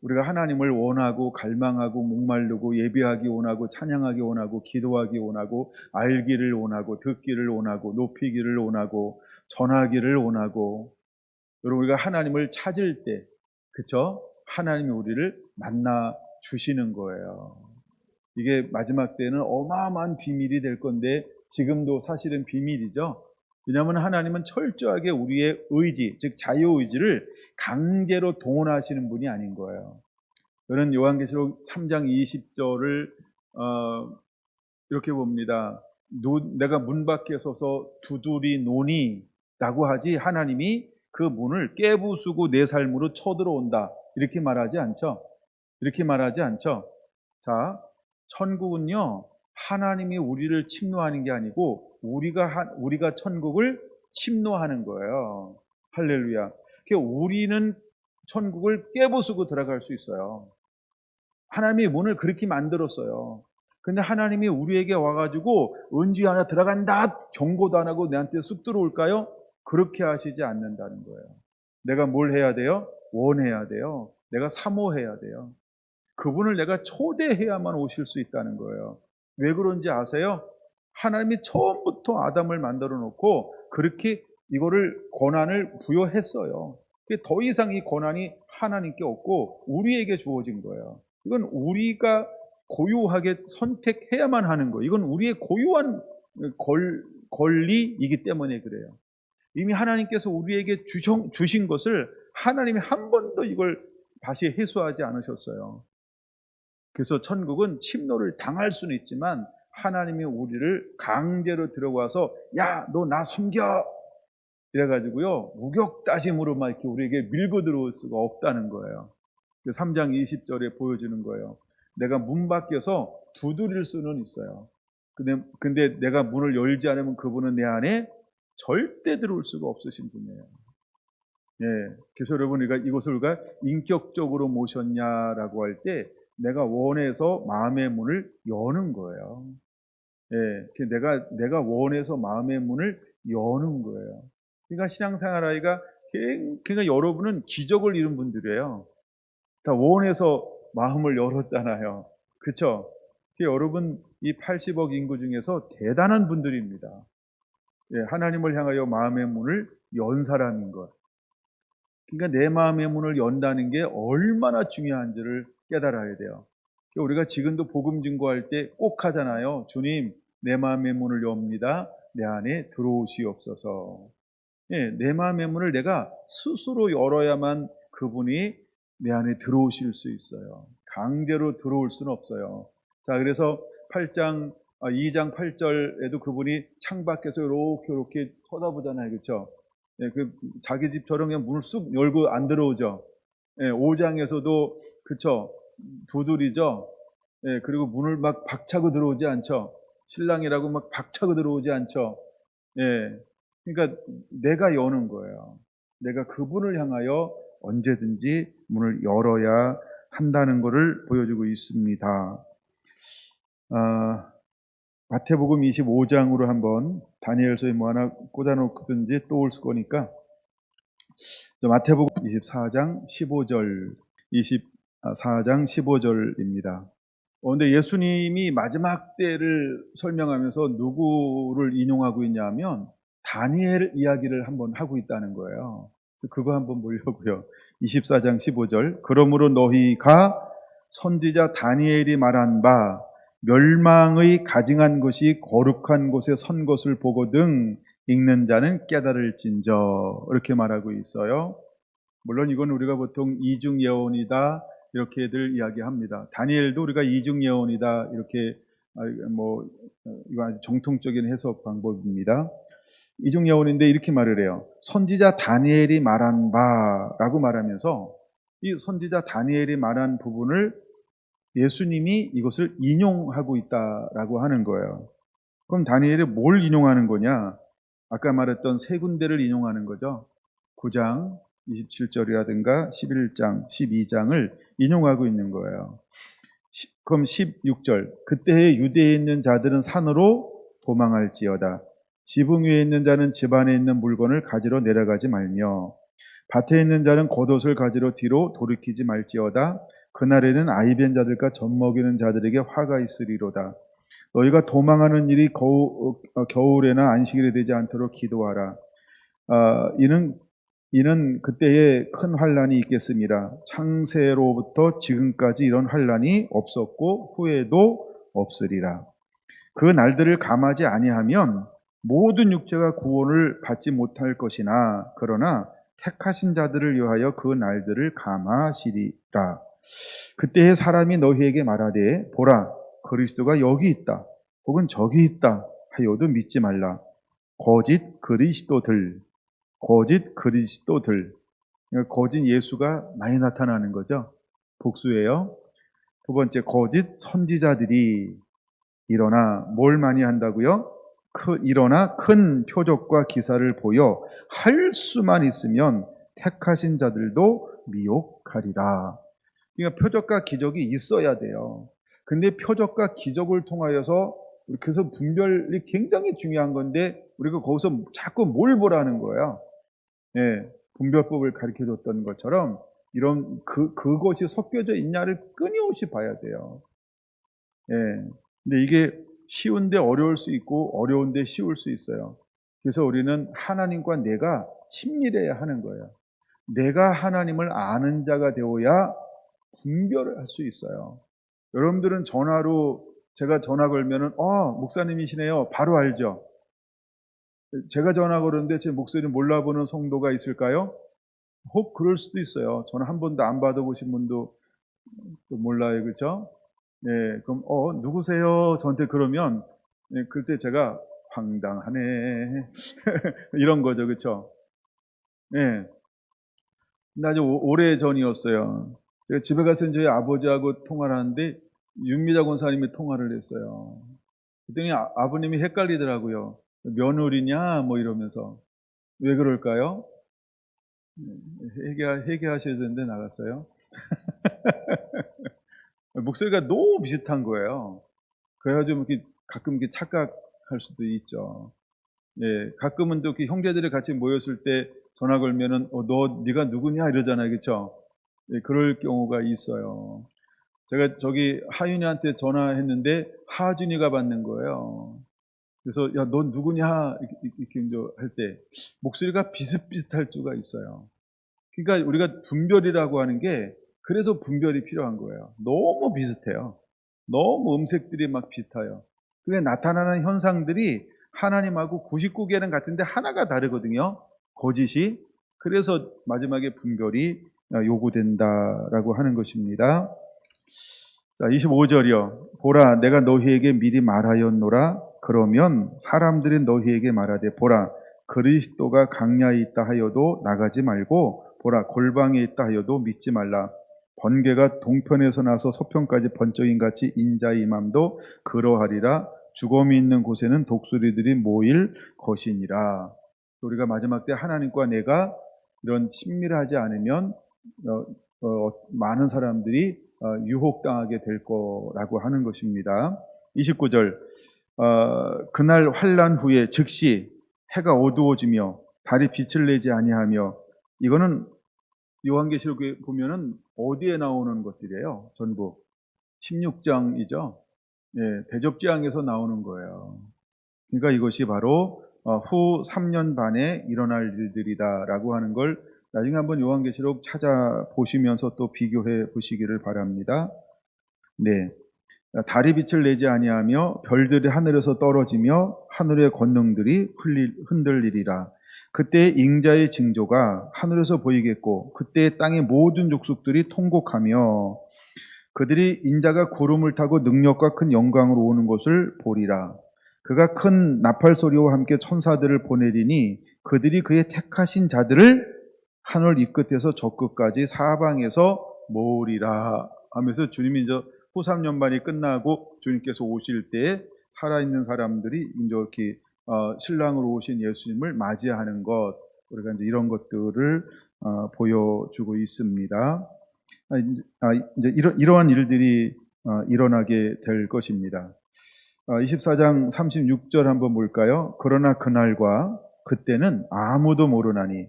우리가 하나님을 원하고 갈망하고 목마르고 예배하기 원하고 찬양하기 원하고 기도하기 원하고 알기를 원하고 듣기를 원하고 높이기를 원하고 전하기를 원하고 여러분 우리가 하나님을 찾을 때 그쵸? 하나님이 우리를 만나 주시는 거예요. 이게 마지막 때는 어마어마한 비밀이 될 건데 지금도 사실은 비밀이죠. 왜냐하면 하나님은 철저하게 우리의 의지, 즉 자유의지를 강제로 동원하시는 분이 아닌 거예요. 저는 요한계시록 3장 20절을 이렇게 봅니다. 내가 문 밖에 서서 두드리 노니 라고 하지 하나님이 그 문을 깨부수고 내 삶으로 쳐들어온다. 이렇게 말하지 않죠. 이렇게 말하지 않죠. 자, 천국은요 하나님이 우리를 침노하는 게 아니고 우리가 천국을 침노하는 거예요. 할렐루야. 그러니까 우리는 천국을 깨부수고 들어갈 수 있어요. 하나님이 문을 그렇게 만들었어요. 근데 하나님이 우리에게 와가지고 은지 하나 들어간다 경고도 안 하고 내한테 쑥 들어올까요? 그렇게 하시지 않는다는 거예요. 내가 뭘 해야 돼요? 원해야 돼요. 내가 사모해야 돼요. 그분을 내가 초대해야만 오실 수 있다는 거예요. 왜 그런지 아세요? 하나님이 처음부터 아담을 만들어 놓고 그렇게 이거를 권한을 부여했어요. 더 이상 이 권한이 하나님께 없고 우리에게 주어진 거예요. 이건 우리가 고유하게 선택해야만 하는 거예요. 이건 우리의 고유한 권리이기 때문에 그래요. 이미 하나님께서 우리에게 주신 것을 하나님이 한 번도 이걸 다시 회수하지 않으셨어요. 그래서 천국은 침노를 당할 수는 있지만 하나님이 우리를 강제로 들어와서 야, 너 나 섬겨! 이래가지고요 우격다짐으로 막 이렇게 우리에게 밀고 들어올 수가 없다는 거예요. 3장 20절에 보여주는 거예요. 내가 문 밖에서 두드릴 수는 있어요. 근데 내가 문을 열지 않으면 그분은 내 안에 절대 들어올 수가 없으신 분이에요. 예, 그래서 여러분 우리가 이것을 우리가 인격적으로 모셨냐라고 할 때 내가 원해서 마음의 문을 여는 거예요. 예, 내가 원해서 마음의 문을 여는 거예요. 그러니까 신앙생활 아이가 그러니까 여러분은 기적을 이룬 분들이에요. 다 원해서 마음을 열었잖아요. 그렇죠? 여러분 이 80억 인구 중에서 대단한 분들입니다. 예, 하나님을 향하여 마음의 문을 연 사람인 것. 그러니까 내 마음의 문을 연다는 게 얼마나 중요한지를 깨달아야 돼요. 우리가 지금도 복음 증거할 때 꼭 하잖아요. 주님, 내 마음의 문을 엽니다. 내 안에 들어오시옵소서. 예, 내 마음의 문을 내가 스스로 열어야만 그분이 내 안에 들어오실 수 있어요. 강제로 들어올 수는 없어요. 자, 그래서 2장 8절에도 그분이 창밖에서 이렇게 쳐다보잖아요. 그렇죠? 예, 자기 집처럼 그냥 문을 쑥 열고 안 들어오죠. 예, 5장에서도 그쵸? 두드리죠. 예, 그리고 문을 막 박차고 들어오지 않죠. 신랑이라고 막 박차고 들어오지 않죠. 예, 그러니까 내가 여는 거예요. 내가 그분을 향하여 언제든지 문을 열어야 한다는 것을 보여주고 있습니다. 마태복음 25장으로 한번 다니엘서에 뭐 하나 꽂아놓든지 또 올 거니까 마태복음 24장 15절 24장 15절입니다. 근데 예수님이 마지막 때를 설명하면서 누구를 인용하고 있냐면 다니엘 이야기를 한번 하고 있다는 거예요. 그래서 그거 한번 보려고요. 24장 15절. 그러므로 너희가 선지자 다니엘이 말한 바 멸망의 가증한 것이 거룩한 곳에 선 것을 보거든 읽는 자는 깨달을진저, 이렇게 말하고 있어요. 물론 이건 우리가 보통 이중 예언이다 이렇게들 이야기합니다. 다니엘도 우리가 이중 예언이다 이렇게 이거 아주 정통적인 해석 방법입니다. 이중 예언인데 이렇게 말을 해요. 선지자 다니엘이 말한 바라고 말하면서 이 선지자 다니엘이 말한 부분을 예수님이 이것을 인용하고 있다라고 하는 거예요. 그럼 다니엘이 뭘 인용하는 거냐? 아까 말했던 세 군데를 인용하는 거죠. 9장 27절이라든가 11장, 12장을 인용하고 있는 거예요. 그럼 16절. 그때의 유대에 있는 자들은 산으로 도망할지어다. 지붕 위에 있는 자는 집 안에 있는 물건을 가지러 내려가지 말며 밭에 있는 자는 겉옷을 가지러 뒤로 돌이키지 말지어다. 그날에는 아이벤 자들과 젖 먹이는 자들에게 화가 있으리로다. 너희가 도망하는 일이 겨울에나 안식일에 되지 않도록 기도하라. 이는 그때에 큰 환란이 있겠습니다. 창세로부터 지금까지 이런 환란이 없었고 후에도 없으리라. 그 날들을 감하지 아니하면 모든 육체가 구원을 받지 못할 것이나 그러나 택하신 자들을 위하여 그 날들을 감하시리라. 그때에 사람이 너희에게 말하되 보라 그리스도가 여기 있다 혹은 저기 있다 하여도 믿지 말라. 거짓 그리스도들, 거짓 예수가 많이 나타나는 거죠. 복수예요. 두 번째, 거짓 선지자들이 일어나 뭘 많이 한다고요? 일어나 큰 표적과 기사를 보여 할 수만 있으면 택하신 자들도 미혹하리라. 그러니까 표적과 기적이 있어야 돼요. 근데 표적과 기적을 통하여서 그래서 분별이 굉장히 중요한 건데 우리가 거기서 자꾸 뭘 보라는 거예요. 예, 분별법을 가르쳐줬던 것처럼 이런 그것이 섞여져 있냐를 끊임없이 봐야 돼요. 예, 근데 이게 쉬운데 어려울 수 있고 어려운데 쉬울 수 있어요. 그래서 우리는 하나님과 내가 친밀해야 하는 거예요. 내가 하나님을 아는 자가 되어야 분별을 할 수 있어요. 여러분들은 전화로 제가 전화 걸면은 목사님이시네요. 바로 알죠. 제가 전화 걸었는데 제 목소리 몰라보는 성도가 있을까요? 혹 그럴 수도 있어요. 전화 한 번도 안 받아보신 분도 몰라요. 그렇죠? 네, 그럼 누구세요? 저한테 그러면 네, 그때 제가 황당하네 이런 거죠. 그렇죠? 네. 근데 아주 오래 전이었어요. 제가 집에 가서 저희 아버지하고 통화를 하는데 윤미자 권사님이 통화를 했어요. 그랬더니 아버님이 헷갈리더라고요. 며느리냐 뭐 이러면서. 왜 그럴까요? 회개하셔야 되는데 나갔어요. 목소리가 너무 비슷한 거예요. 그래가지고 가끔 이렇게 착각할 수도 있죠. 예, 가끔은 또 형제들이 같이 모였을 때 전화 걸면은 네가 누구냐 이러잖아요, 그렇죠? 예, 그럴 경우가 있어요. 제가 저기 하윤이한테 전화했는데 하준이가 받는 거예요. 그래서 야, 넌 누구냐 이렇게 할 때 목소리가 비슷비슷할 수가 있어요. 그러니까 우리가 분별이라고 하는 게 그래서 분별이 필요한 거예요. 너무 비슷해요. 너무 음색들이 막 비슷해요. 근데 나타나는 현상들이 하나님하고 99개는 같은데 하나가 다르거든요. 거짓이. 그래서 마지막에 분별이 요구된다라고 하는 것입니다. 자, 25절이요. 보라, 내가 너희에게 미리 말하였노라. 그러면 사람들이 너희에게 말하되, 보라, 그리스도가 강야에 있다 하여도 나가지 말고, 보라, 골방에 있다 하여도 믿지 말라. 번개가 동편에서 나서 서편까지 번쩍인 같이 인자의 임함도 그러하리라. 죽음이 있는 곳에는 독수리들이 모일 것이니라. 우리가 마지막 때 하나님과 내가 이런 친밀하지 않으면 많은 사람들이 유혹당하게 될 거라고 하는 것입니다. 29절, 그날 환난 후에 즉시 해가 어두워지며 달이 빛을 내지 아니하며, 이거는 요한계시록에 보면은 어디에 나오는 것들이에요? 전부 16장이죠. 예, 대접재앙에서 나오는 거예요. 그러니까 이것이 바로 후 3년 반에 일어날 일들이다라고 하는 걸 나중에 한번 요한계시록 찾아보시면서 또 비교해 보시기를 바랍니다. 네, 달이 빛을 내지 아니하며 별들이 하늘에서 떨어지며 하늘의 권능들이 흔들리리라. 그때 잉자의 징조가 하늘에서 보이겠고, 그때 땅의 모든 족속들이 통곡하며 그들이 인자가 구름을 타고 능력과 큰 영광으로 오는 것을 보리라. 그가 큰 나팔 소리와 함께 천사들을 보내리니 그들이 그의 택하신 자들을 하늘 이 끝에서 저 끝까지 사방에서 모으리라 하면서, 주님이 이제 후 3년 반이 끝나고 주님께서 오실 때 살아있는 사람들이 이제 이렇게 신랑으로 오신 예수님을 맞이하는 것, 우리가 이제 이런 것들을 보여주고 있습니다. 이제 이러한 일들이 일어나게 될 것입니다. 24장 36절 한번 볼까요? 그러나 그날과 그때는 아무도 모르나니,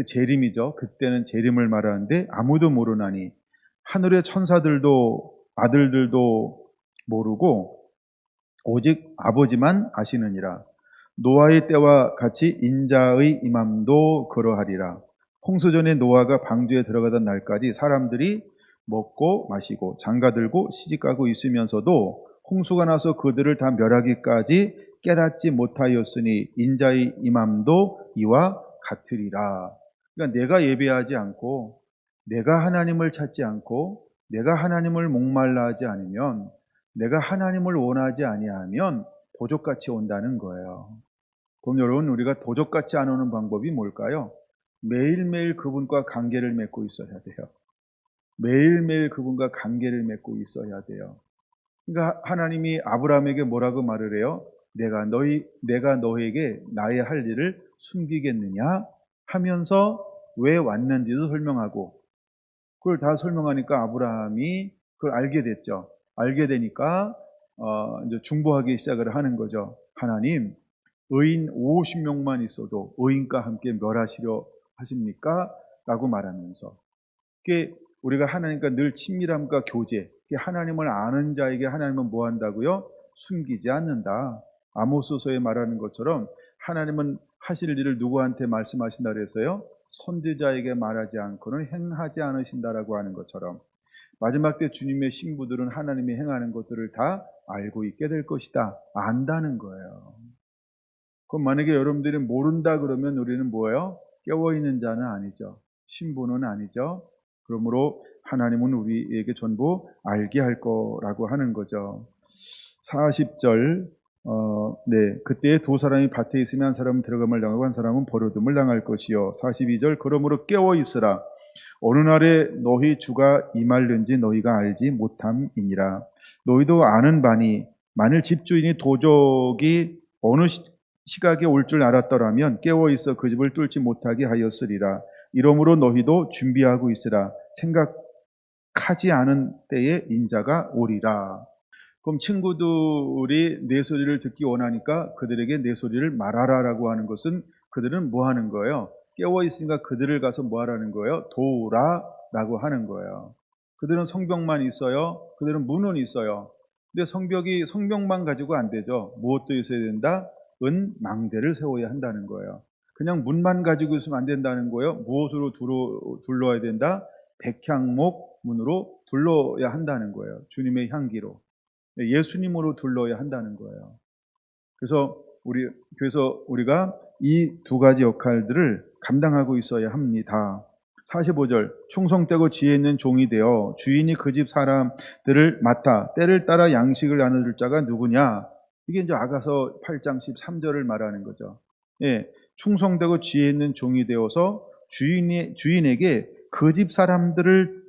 재림이죠. 그때는 재림을 말하는데 아무도 모르나니, 하늘의 천사들도 아들들도 모르고 오직 아버지만 아시느니라. 노아의 때와 같이 인자의 임함도 그러하리라. 홍수전에 노아가 방주에 들어가던 날까지 사람들이 먹고 마시고 장가들고 시집가고 있으면서도 홍수가 나서 그들을 다 멸하기까지 깨닫지 못하였으니 인자의 임함도 이와 같으리라. 그러니까 내가 예배하지 않고, 내가 하나님을 찾지 않고, 내가 하나님을 목말라 하지 않으면, 내가 하나님을 원하지 아니하면 도적같이 온다는 거예요. 그럼 여러분, 우리가 도적같이 안 오는 방법이 뭘까요? 매일매일 그분과 관계를 맺고 있어야 돼요. 매일매일 그분과 관계를 맺고 있어야 돼요. 그러니까 하나님이 아브라함에게 뭐라고 말을 해요? 내가 너에게 나의 할 일을 숨기겠느냐 하면서 왜 왔는지도 설명하고, 그걸 다 설명하니까 아브라함이 그걸 알게 됐죠. 알게 되니까 이제 중보하기 시작을 하는 거죠. 하나님, 의인 50명만 있어도 의인과 함께 멸하시려 하십니까? 라고 말하면서, 그게 우리가 하나님과 늘 친밀함과 교제, 하나님을 아는 자에게 하나님은 뭐 한다고요? 숨기지 않는다. 아모스서에 말하는 것처럼 하나님은 하실 일을 누구한테 말씀하신다 그랬어요? 선지자에게 말하지 않고는 행하지 않으신다라고 하는 것처럼, 마지막 때 주님의 신부들은 하나님이 행하는 것들을 다 알고 있게 될 것이다. 안다는 거예요. 그럼 만약에 여러분들이 모른다 그러면 우리는 뭐예요? 깨어있는 자는 아니죠. 신부는 아니죠. 그러므로 하나님은 우리에게 전부 알게 할 거라고 하는 거죠. 40절, 네, 그때 두 사람이 밭에 있으면 한 사람은 들어감을 당하고 한 사람은 버려둠을 당할 것이요. 42절, 그러므로 깨어 있으라. 어느 날에 너희 주가 임할는지 너희가 알지 못함이니라. 너희도 아는 바니 만일 집주인이 도적이 어느 시각에 올 줄 알았더라면 깨어 있어 그 집을 뚫지 못하게 하였으리라. 이러므로 너희도 준비하고 있으라. 생각하지 않은 때에 인자가 오리라. 그럼 친구들이 내 소리를 듣기 원하니까 그들에게 내 소리를 말하라라고 하는 것은, 그들은 뭐 하는 거예요? 깨어 있으니까 그들을 가서 뭐 하라는 거예요? 도우라라고 하는 거예요. 그들은 성벽만 있어요. 그들은 문은 있어요. 근데 성벽만 가지고 안 되죠. 무엇도 있어야 된다? 망대를 세워야 한다는 거예요. 그냥 문만 가지고 있으면 안 된다는 거예요. 무엇으로 둘러야 된다? 백향목 문으로 둘러야 한다는 거예요. 주님의 향기로. 예수님으로 둘러야 한다는 거예요. 그래서 우리가 이 두 가지 역할들을 감당하고 있어야 합니다. 45절, 충성되고 지혜 있는 종이 되어 주인이 그 집 사람들을 맡아 때를 따라 양식을 나눠줄 자가 누구냐? 이게 이제 아가서 8장 13절을 말하는 거죠. 예, 충성되고 지혜 있는 종이 되어서 주인에게 그 집 사람들을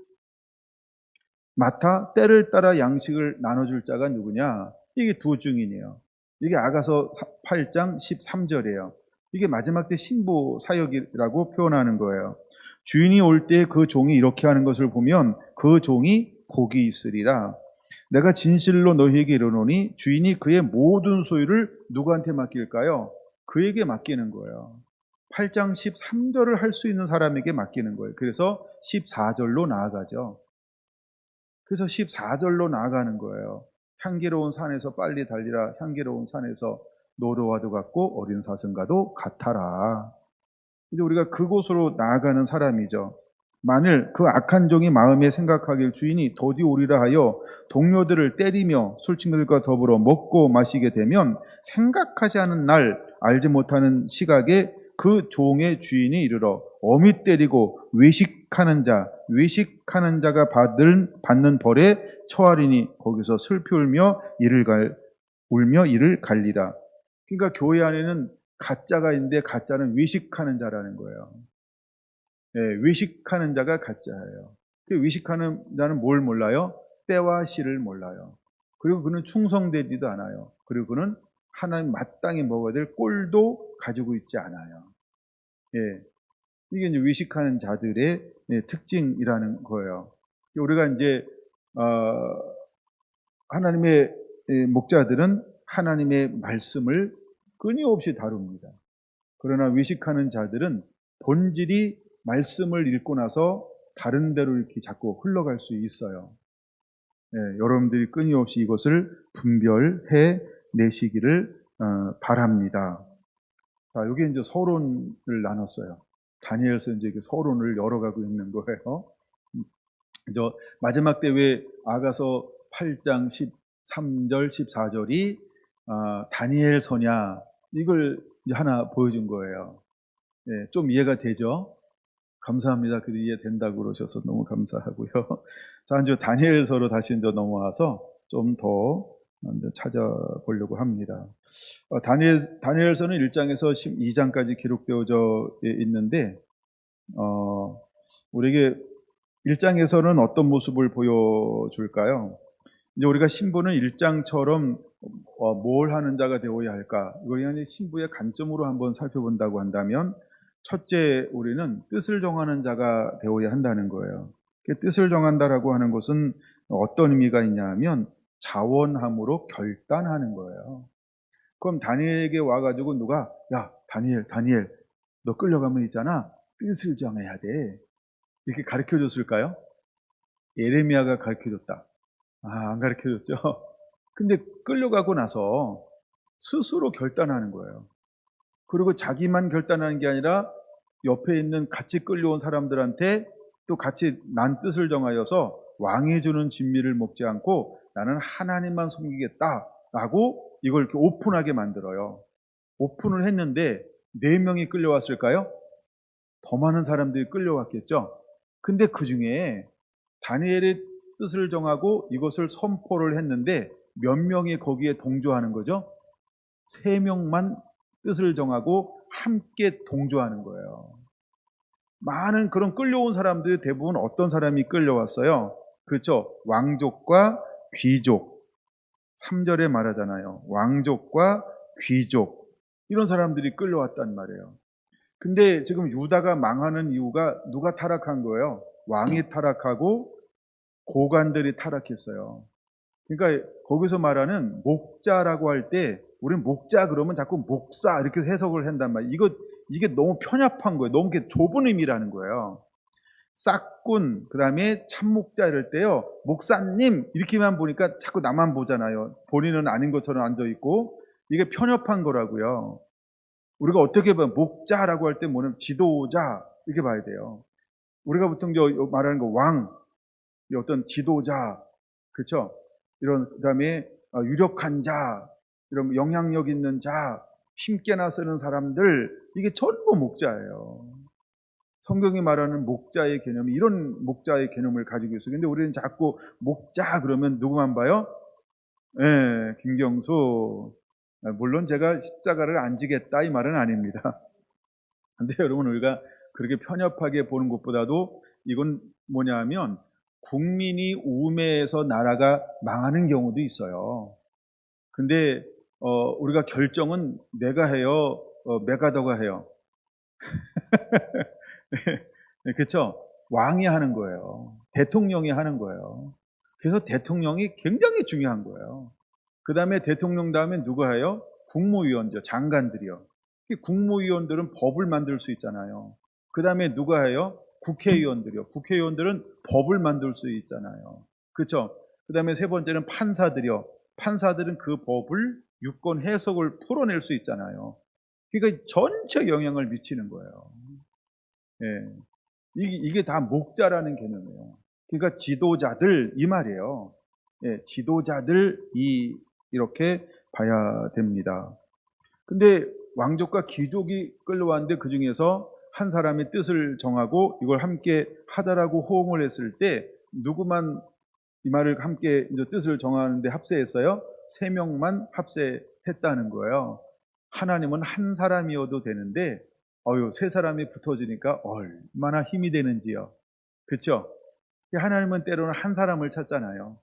맡아 때를 따라 양식을 나눠줄 자가 누구냐? 이게 두 증인이에요. 이게 아가서 8장 13절이에요. 이게 마지막 때 신부 사역이라고 표현하는 거예요. 주인이 올 때 그 종이 이렇게 하는 것을 보면 그 종이 복이 있으리라. 내가 진실로 너희에게 이르노니 주인이 그의 모든 소유를 누구한테 맡길까요? 그에게 맡기는 거예요. 8장 13절을 할 수 있는 사람에게 맡기는 거예요. 그래서 14절로 나아가죠. 그래서 14절로 나아가는 거예요. 향기로운 산에서 빨리 달리라. 향기로운 산에서 노루와도 같고 어린 사슴과도 같아라. 이제 우리가 그곳으로 나아가는 사람이죠. 만일 그 악한 종이 마음에 생각하길 주인이 더디 오리라 하여 동료들을 때리며 술친구들과 더불어 먹고 마시게 되면 생각하지 않은 날 알지 못하는 시각에 그 종의 주인이 이르러 어미 때리고 외식하는 자가 받는 벌에 처하리니 거기서 슬피 울며 이를 갈리라. 그러니까 교회 안에는 가짜가 있는데 가짜는 외식하는 자라는 거예요. 네, 외식하는 자가 가짜예요. 그 외식하는 자는 뭘 몰라요? 때와 시를 몰라요. 그리고 그는 충성되지도 않아요. 그리고 그는 하나님 마땅히 먹어야 될 꼴도 가지고 있지 않아요. 예, 이게 이제 외식하는 자들의 특징이라는 거예요. 우리가 이제 하나님의 목자들은 하나님의 말씀을 끊임없이 다룹니다. 그러나 외식하는 자들은 본질이 말씀을 읽고 나서 다른 데로 이렇게 자꾸 흘러갈 수 있어요. 여러분들이 끊임없이 이것을 분별해 내시기를 바랍니다. 자, 여기 이제 서론을 나눴어요. 다니엘서 이제 서론을 열어가고 있는 거예요. 마지막 때 왜 아가서 8장 13절, 14절이 다니엘서냐 이걸 이제 하나 보여준 거예요. 좀 이해가 되죠? 감사합니다. 그 이해된다고 그러셔서 너무 감사하고요. 자, 이제 다니엘서로 다시 이제 넘어와서 좀 더 찾아보려고 합니다. 다니엘서는 1장에서 12장까지 기록되어져 있는데, 우리에게 1장에서는 어떤 모습을 보여줄까요? 이제 우리가 신부는 1장처럼 뭘 하는 자가 되어야 할까? 이걸 신부의 관점으로 한번 살펴본다고 한다면, 첫째, 우리는 뜻을 정하는 자가 되어야 한다는 거예요. 뜻을 정한다라고 하는 것은 어떤 의미가 있냐 하면 자원함으로 결단하는 거예요. 그럼 다니엘에게 와가지고 누가 야 다니엘 너 끌려가면 있잖아 뜻을 정해야 돼 이렇게 가르쳐줬을까요? 예레미야가 가르쳐줬다. 안 가르쳐줬죠. 근데 끌려가고 나서 스스로 결단하는 거예요. 그리고 자기만 결단하는 게 아니라 옆에 있는 같이 끌려온 사람들한테 또 같이 난 뜻을 정하여서 왕이 주는 진미를 먹지 않고 나는 하나님만 섬기겠다라고 이걸 이렇게 오픈하게 만들어요. 오픈을 했는데 4명이 끌려왔을까요? 더 많은 사람들이 끌려왔겠죠. 근데 그 중에 다니엘의 뜻을 정하고 이것을 선포를 했는데 몇 명이 거기에 동조하는 거죠? 3명만 뜻을 정하고 함께 동조하는 거예요. 많은 그런 끌려온 사람들이 대부분 어떤 사람이 끌려왔어요? 그렇죠. 왕족과 귀족. 3절에 말하잖아요. 왕족과 귀족. 이런 사람들이 끌려왔단 말이에요. 근데 지금 유다가 망하는 이유가 누가 타락한 거예요? 왕이 타락하고 고관들이 타락했어요. 그러니까 거기서 말하는 목자라고 할 때 우리는 목자 그러면 자꾸 목사 이렇게 해석을 한단 말이에요. 이게 너무 편협한 거예요. 너무 좁은 의미라는 거예요. 싹군, 그 다음에 참목자 이럴 때요. 목사님 이렇게만 보니까 자꾸 나만 보잖아요. 본인은 아닌 것처럼 앉아있고 이게 편협한 거라고요. 우리가 어떻게 보면 목자라고 할 때 뭐냐면 지도자 이렇게 봐야 돼요. 우리가 보통 말하는 거 왕, 이 어떤 지도자, 그렇죠? 이런 그다음에 유력한 자, 이런 영향력 있는 자, 힘께나 쓰는 사람들, 이게 전부 목자예요. 성경이 말하는 목자의 개념이 이런 목자의 개념을 가지고 있어요. 근데 우리는 자꾸 목자 그러면 누구만 봐요? 예, 김경수. 물론 제가 십자가를 안 지겠다 이 말은 아닙니다. 근데 여러분, 우리가 그렇게 편협하게 보는 것보다도 이건 뭐냐 하면 국민이 우매해서 나라가 망하는 경우도 있어요. 근데 우리가 결정은 내가 해요? 메가더가 해요? 네, 그렇죠? 왕이 하는 거예요. 대통령이 하는 거예요. 그래서 대통령이 굉장히 중요한 거예요. 그 다음에 대통령 다음에 누가 해요? 국무위원죠. 장관들이요. 국무위원들은 법을 만들 수 있잖아요. 그 다음에 누가 해요? 국회의원들이요. 국회의원들은 법을 만들 수 있잖아요. 그렇죠? 그 다음에 세 번째는 판사들이요. 판사들은 그 법을 유권 해석을 풀어낼 수 있잖아요. 그러니까 전체 영향을 미치는 거예요. 예. 이게 다 목자라는 개념이에요. 그러니까 지도자들 이 말이에요. 예, 지도자들 이렇게 봐야 됩니다. 근데 왕족과 귀족이 끌려왔는데 그 중에서 한 사람의 뜻을 정하고 이걸 함께 하자라고 호응을 했을 때 누구만 이 말을 함께 이제 뜻을 정하는데 합세했어요? 3명만 합세했다는 거예요. 하나님은 한 사람이어도 되는데 3사람이 붙어지니까 얼마나 힘이 되는지요. 그렇죠? 하나님은 때로는 한 사람을 찾잖아요.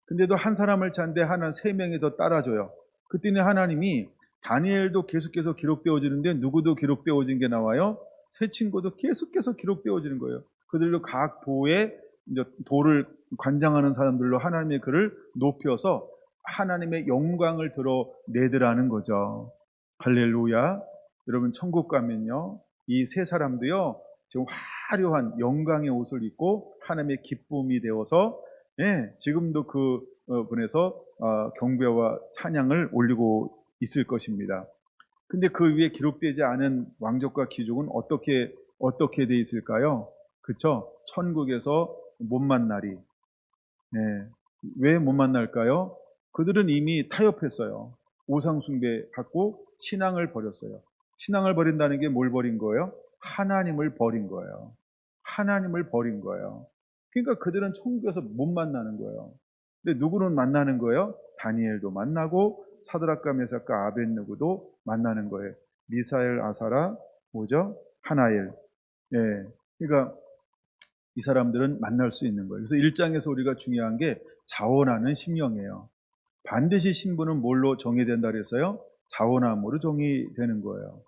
근데도 한 사람을 찾는데 하나 3명이 더 따라줘요. 그때는 하나님이 다니엘도 계속해서 기록되어지는데 누구도 기록되어진 게 나와요? 세 친구도 계속해서 기록되어지는 거예요. 그들도 각 도에 이제 도를 관장하는 사람들로 하나님의 글을 높여서 하나님의 영광을 드러내더라는 거죠. 할렐루야. 여러분, 천국 가면요, 이 3사람도요 지금 화려한 영광의 옷을 입고 하나님의 기쁨이 되어서 지금도 그 분에서 경배와 찬양을 올리고 있을 것입니다. 근데 그 위에 기록되지 않은 왕족과 귀족은 어떻게 돼 있을까요? 그렇죠? 천국에서 못 만나리. 왜 못 만날까요? 그들은 이미 타협했어요. 우상 숭배하고 신앙을 버렸어요. 신앙을 버린다는 게 뭘 버린 거예요? 하나님을 버린 거예요. 하나님을 버린 거예요. 그러니까 그들은 천국에서 못 만나는 거예요. 근데 누구는 만나는 거예요? 다니엘도 만나고 사드락과 메삭과 아벳느고도 만나는 거예요. 미사엘, 아사라, 뭐죠? 하나엘. 예. 그러니까 이 사람들은 만날 수 있는 거예요. 그래서 1장에서 우리가 중요한 게 자원하는 심령이에요. 반드시 신분은 뭘로 정의된다 그랬어요? 자원함으로 정의되는 거예요.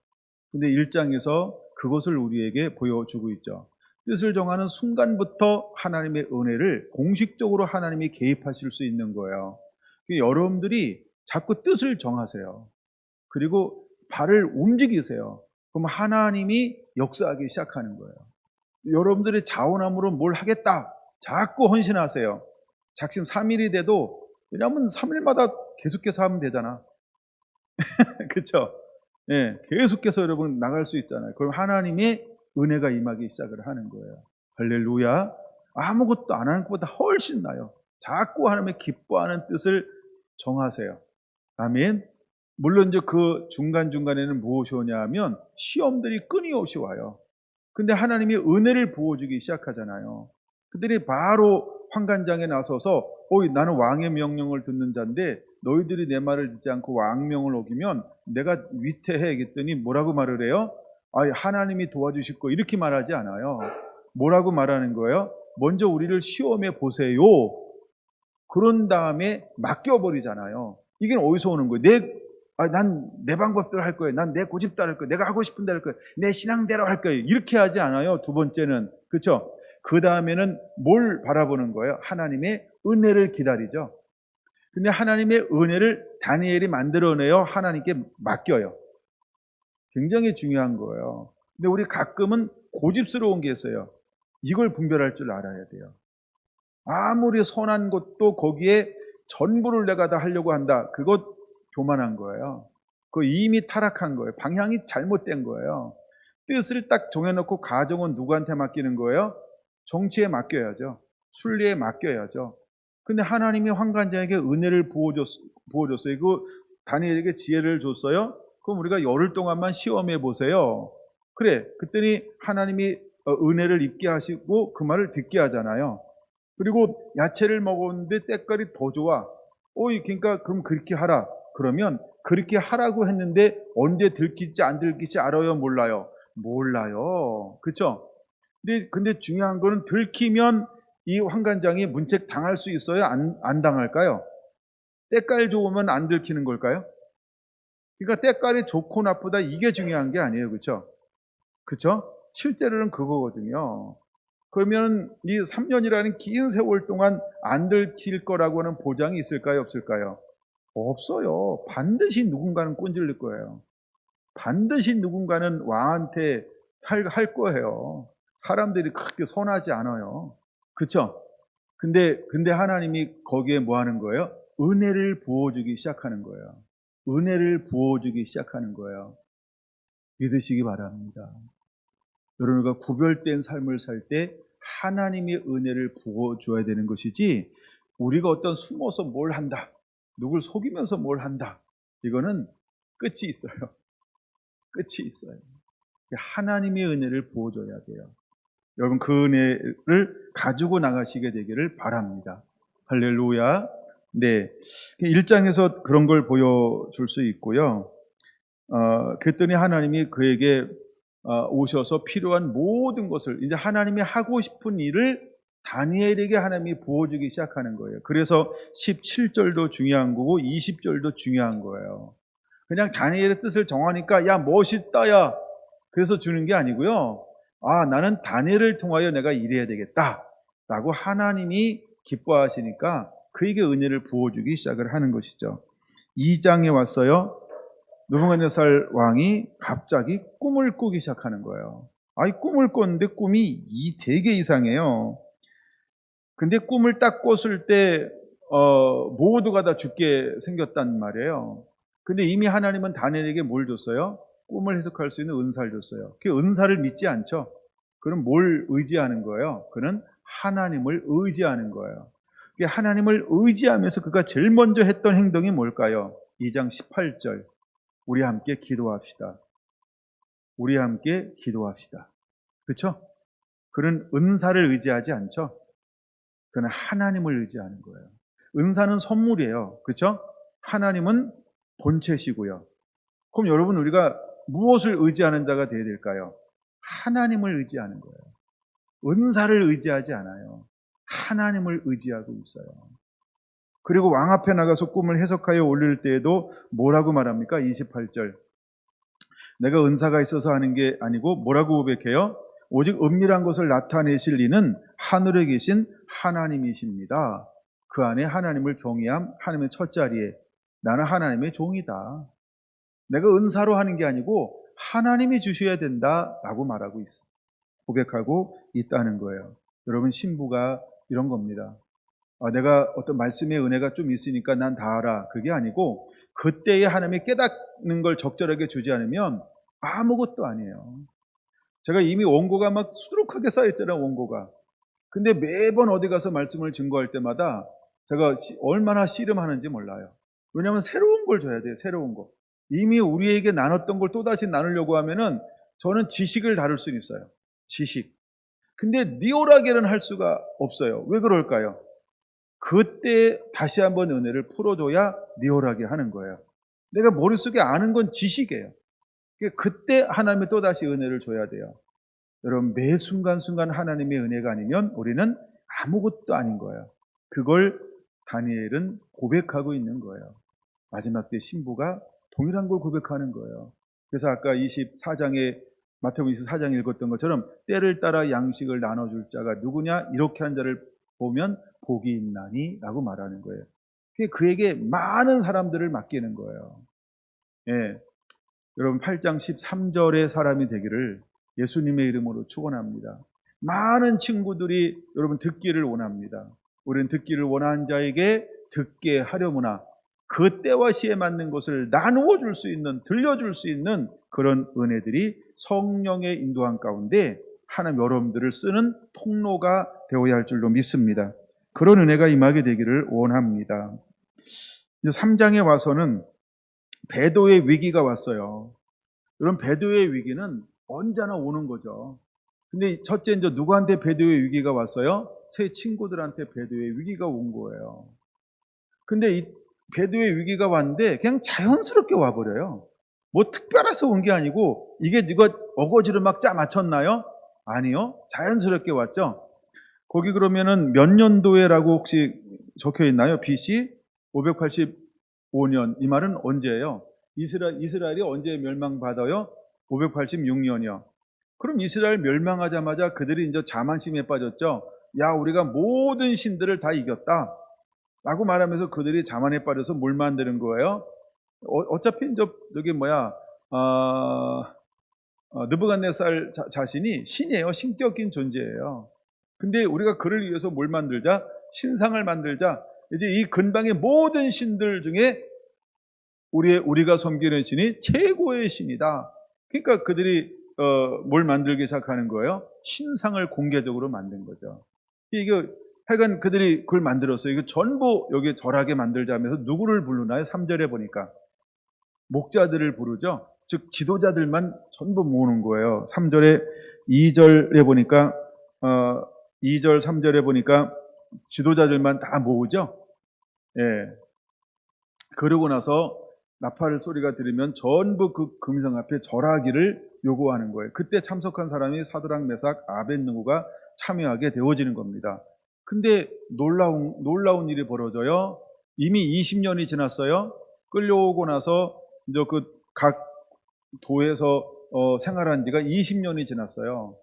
근데 1장에서 그것을 우리에게 보여주고 있죠. 뜻을 정하는 순간부터 하나님의 은혜를 공식적으로 하나님이 개입하실 수 있는 거예요. 여러분들이 자꾸 뜻을 정하세요. 그리고 발을 움직이세요. 그럼 하나님이 역사하기 시작하는 거예요. 여러분들이 자원함으로 뭘 하겠다. 자꾸 헌신하세요. 작심 3일이 돼도 왜냐하면 3일마다 계속해서 하면 되잖아. 그렇죠? 예, 계속해서 여러분 나갈 수 있잖아요. 그럼 하나님의 은혜가 임하기 시작을 하는 거예요. 할렐루야. 아무것도 안 하는 것보다 훨씬 나아요. 자꾸 하나님의 기뻐하는 뜻을 정하세요. 아멘. 물론 이제 그 중간중간에는 무엇이 오냐 하면 시험들이 끊임없이 와요. 근데 하나님이 은혜를 부어주기 시작하잖아요. 그들이 바로 환관장에 나서서 나는 왕의 명령을 듣는 자인데 너희들이 내 말을 듣지 않고 왕명을 어기면 내가 위태해야겠더니 뭐라고 말을 해요? 하나님이 도와주실 거 이렇게 말하지 않아요. 뭐라고 말하는 거예요? 먼저 우리를 시험해 보세요. 그런 다음에 맡겨버리잖아요. 이게 어디서 오는 거예요? 난 내 방법대로 할 거예요. 난 내 고집대로 할 거예요. 내가 하고 싶은 대로 할 거예요. 내 신앙대로 할 거예요. 이렇게 하지 않아요. 두 번째는. 그렇죠? 그 다음에는 뭘 바라보는 거예요? 하나님의 은혜를 기다리죠. 근데 하나님의 은혜를 다니엘이 만들어내요. 하나님께 맡겨요. 굉장히 중요한 거예요. 근데 우리 가끔은 고집스러운 게 있어요. 이걸 분별할 줄 알아야 돼요. 아무리 선한 것도 거기에 전부를 내가 다 하려고 한다. 그것 교만한 거예요. 그 이미 타락한 거예요. 방향이 잘못된 거예요. 뜻을 딱 정해놓고 가정은 누구한테 맡기는 거예요? 정치에 맡겨야죠. 순리에 맡겨야죠. 근데 하나님이 환관장에게 은혜를 부어줬어요. 그 다니엘에게 지혜를 줬어요. 그럼 우리가 열흘 동안만 시험해 보세요. 그래, 그랬더니 하나님이 은혜를 입게 하시고 그 말을 듣게 하잖아요. 그리고 야채를 먹었는데 때깔이 더 좋아. 그러니까 그럼 그렇게 하라. 그러면 그렇게 하라고 했는데 언제 들킬지 안 들킬지 알아요, 몰라요? 몰라요. 그렇죠? 근데 중요한 거는 들키면 이 환관장이 문책 당할 수 있어요? 안 당할까요? 때깔 좋으면 안 들키는 걸까요? 그러니까 때깔이 좋고 나쁘다 이게 중요한 게 아니에요. 그렇죠? 그렇죠? 실제로는 그거거든요. 그러면 이 3년이라는 긴 세월 동안 안 들킬 거라고 하는 보장이 있을까요? 없을까요? 없어요. 반드시 누군가는 꼰질릴 거예요. 반드시 누군가는 왕한테 할 거예요. 사람들이 그렇게 선하지 않아요. 그쵸? 근데 하나님이 거기에 뭐 하는 거예요? 은혜를 부어주기 시작하는 거예요. 은혜를 부어주기 시작하는 거예요. 믿으시기 바랍니다. 여러분과 구별된 삶을 살 때 하나님의 은혜를 부어줘야 되는 것이지 우리가 어떤 숨어서 뭘 한다, 누굴 속이면서 뭘 한다, 이거는 끝이 있어요. 끝이 있어요. 하나님의 은혜를 부어줘야 돼요. 여러분 그 은혜를 가지고 나가시게 되기를 바랍니다. 할렐루야. 네, 1장에서 그런 걸 보여줄 수 있고요. 그랬더니 하나님이 그에게 오셔서 필요한 모든 것을 이제 하나님이 하고 싶은 일을 다니엘에게 하나님이 부어주기 시작하는 거예요. 그래서 17절도 중요한 거고 20절도 중요한 거예요. 그냥 다니엘의 뜻을 정하니까 야 멋있다 야 그래서 주는 게 아니고요. 나는 다니엘을 통하여 내가 일해야 되겠다 라고 하나님이 기뻐하시니까 그에게 은혜를 부어주기 시작을 하는 것이죠. 2장에 왔어요. 느부갓네살 왕이 갑자기 꿈을 꾸기 시작하는 거예요. 꿈을 꿨는데 꿈이 되게 이상해요. 근데 꿈을 딱 꿨을 때 모두가 다 죽게 생겼단 말이에요. 근데 이미 하나님은 다니엘에게 뭘 줬어요? 꿈을 해석할 수 있는 은사를 줬어요. 그 은사를 믿지 않죠? 그럼 뭘 의지하는 거예요? 그는 하나님을 의지하는 거예요. 하나님을 의지하면서 그가 제일 먼저 했던 행동이 뭘까요? 2장 18절. 우리 함께 기도합시다. 우리 함께 기도합시다. 그렇죠? 그는 은사를 의지하지 않죠? 그는 하나님을 의지하는 거예요. 은사는 선물이에요. 그렇죠? 하나님은 본체시고요. 그럼 여러분 우리가 무엇을 의지하는 자가 되어야 될까요? 하나님을 의지하는 거예요. 은사를 의지하지 않아요. 하나님을 의지하고 있어요. 그리고 왕 앞에 나가서 꿈을 해석하여 올릴 때에도 뭐라고 말합니까? 28절. 내가 은사가 있어서 하는 게 아니고 뭐라고 고백해요? 오직 은밀한 것을 나타내실 이는 하늘에 계신 하나님이십니다. 그 안에 하나님을 경외함, 하나님의 첫자리에 나는 하나님의 종이다. 내가 은사로 하는 게 아니고 하나님이 주셔야 된다라고 말하고 있어. 고백하고 있다는 거예요. 여러분 신부가 이런 겁니다. 내가 어떤 말씀의 은혜가 좀 있으니까 난 다 알아. 그게 아니고 그때에 하나님이 깨닫는 걸 적절하게 주지 않으면 아무것도 아니에요. 제가 이미 원고가 막 수두룩하게 쌓여있잖아요. 원고가. 근데 매번 어디 가서 말씀을 증거할 때마다 제가 얼마나 씨름하는지 몰라요. 왜냐하면 새로운 걸 줘야 돼요. 새로운 거. 이미 우리에게 나눴던 걸 또다시 나누려고 하면은 저는 지식을 다룰 수는 있어요. 지식. 근데 리얼하게는 할 수가 없어요. 왜 그럴까요? 그때 다시 한번 은혜를 풀어줘야 리얼하게 하는 거예요. 내가 머릿속에 아는 건 지식이에요. 그때 하나님이 또다시 은혜를 줘야 돼요. 여러분 매 순간순간 하나님의 은혜가 아니면 우리는 아무것도 아닌 거예요. 그걸 다니엘은 고백하고 있는 거예요. 마지막 때 신부가 동일한 걸 고백하는 거예요. 그래서 아까 24장에 마태복음 24장 읽었던 것처럼 때를 따라 양식을 나눠줄 자가 누구냐? 이렇게 한 자를 보면 복이 있나니 라고 말하는 거예요. 그에게 많은 사람들을 맡기는 거예요. 예. 여러분 8장 13절의 사람이 되기를 예수님의 이름으로 축원합니다. 많은 친구들이 여러분 듣기를 원합니다. 우리는 듣기를 원하는 자에게 듣게 하려무나 그 때와 시에 맞는 것을 나누어 줄 수 있는, 들려줄 수 있는 그런 은혜들이 성령의 인도함 가운데 하나님 여러분들을 쓰는 통로가 되어야 할 줄로 믿습니다. 그런 은혜가 임하게 되기를 원합니다. 이제 3장에 와서는 배도의 위기가 왔어요. 이런 배도의 위기는 언제나 오는 거죠. 근데 첫째 이제 누구한테 배도의 위기가 왔어요? 새 친구들한테 배도의 위기가 온 거예요. 근데 이 배도의 위기가 왔는데 그냥 자연스럽게 와버려요. 뭐 특별해서 온 게 아니고 이게 누가 어거지로 막 짜 맞췄나요? 아니요. 자연스럽게 왔죠. 거기 그러면은 몇 년도에라고 혹시 적혀 있나요? BC 585년. 이 말은 언제예요? 이스라엘이 언제 멸망받아요? 586년이요. 그럼 이스라엘 멸망하자마자 그들이 이제 자만심에 빠졌죠. 야, 우리가 모든 신들을 다 이겼다. 라고 말하면서 그들이 자만에 빠져서 뭘 만드는 거예요? 어차피 저기 느부갓네살 자신이 신이에요. 신격인 존재예요. 근데 우리가 그를 위해서 뭘 만들자? 신상을 만들자. 이제 이 근방의 모든 신들 중에 우리가 섬기는 신이 최고의 신이다. 그러니까 그들이 뭘 만들기 시작하는 거예요? 신상을 공개적으로 만든 거죠. 이게 하여간 그들이 그걸 만들었어요. 이거 전부 여기 절하게 만들자면서 누구를 부르나요? 3절에 보니까 목자들을 부르죠. 즉 지도자들만 전부 모으는 거예요. 3절에 2절에 보니까 2절 3절에 보니까 지도자들만 다 모으죠. 예. 그러고 나서 나팔 소리가 들으면 전부 그 금성 앞에 절하기를 요구하는 거예요. 그때 참석한 사람이 사드락, 메삭, 아벳느고가 참여하게 되어지는 겁니다. 근데 놀라운 일이 벌어져요. 이미 20년이 지났어요. 끌려오고 나서 이제 그 각 도에서 생활한 지가 20년이 지났어요.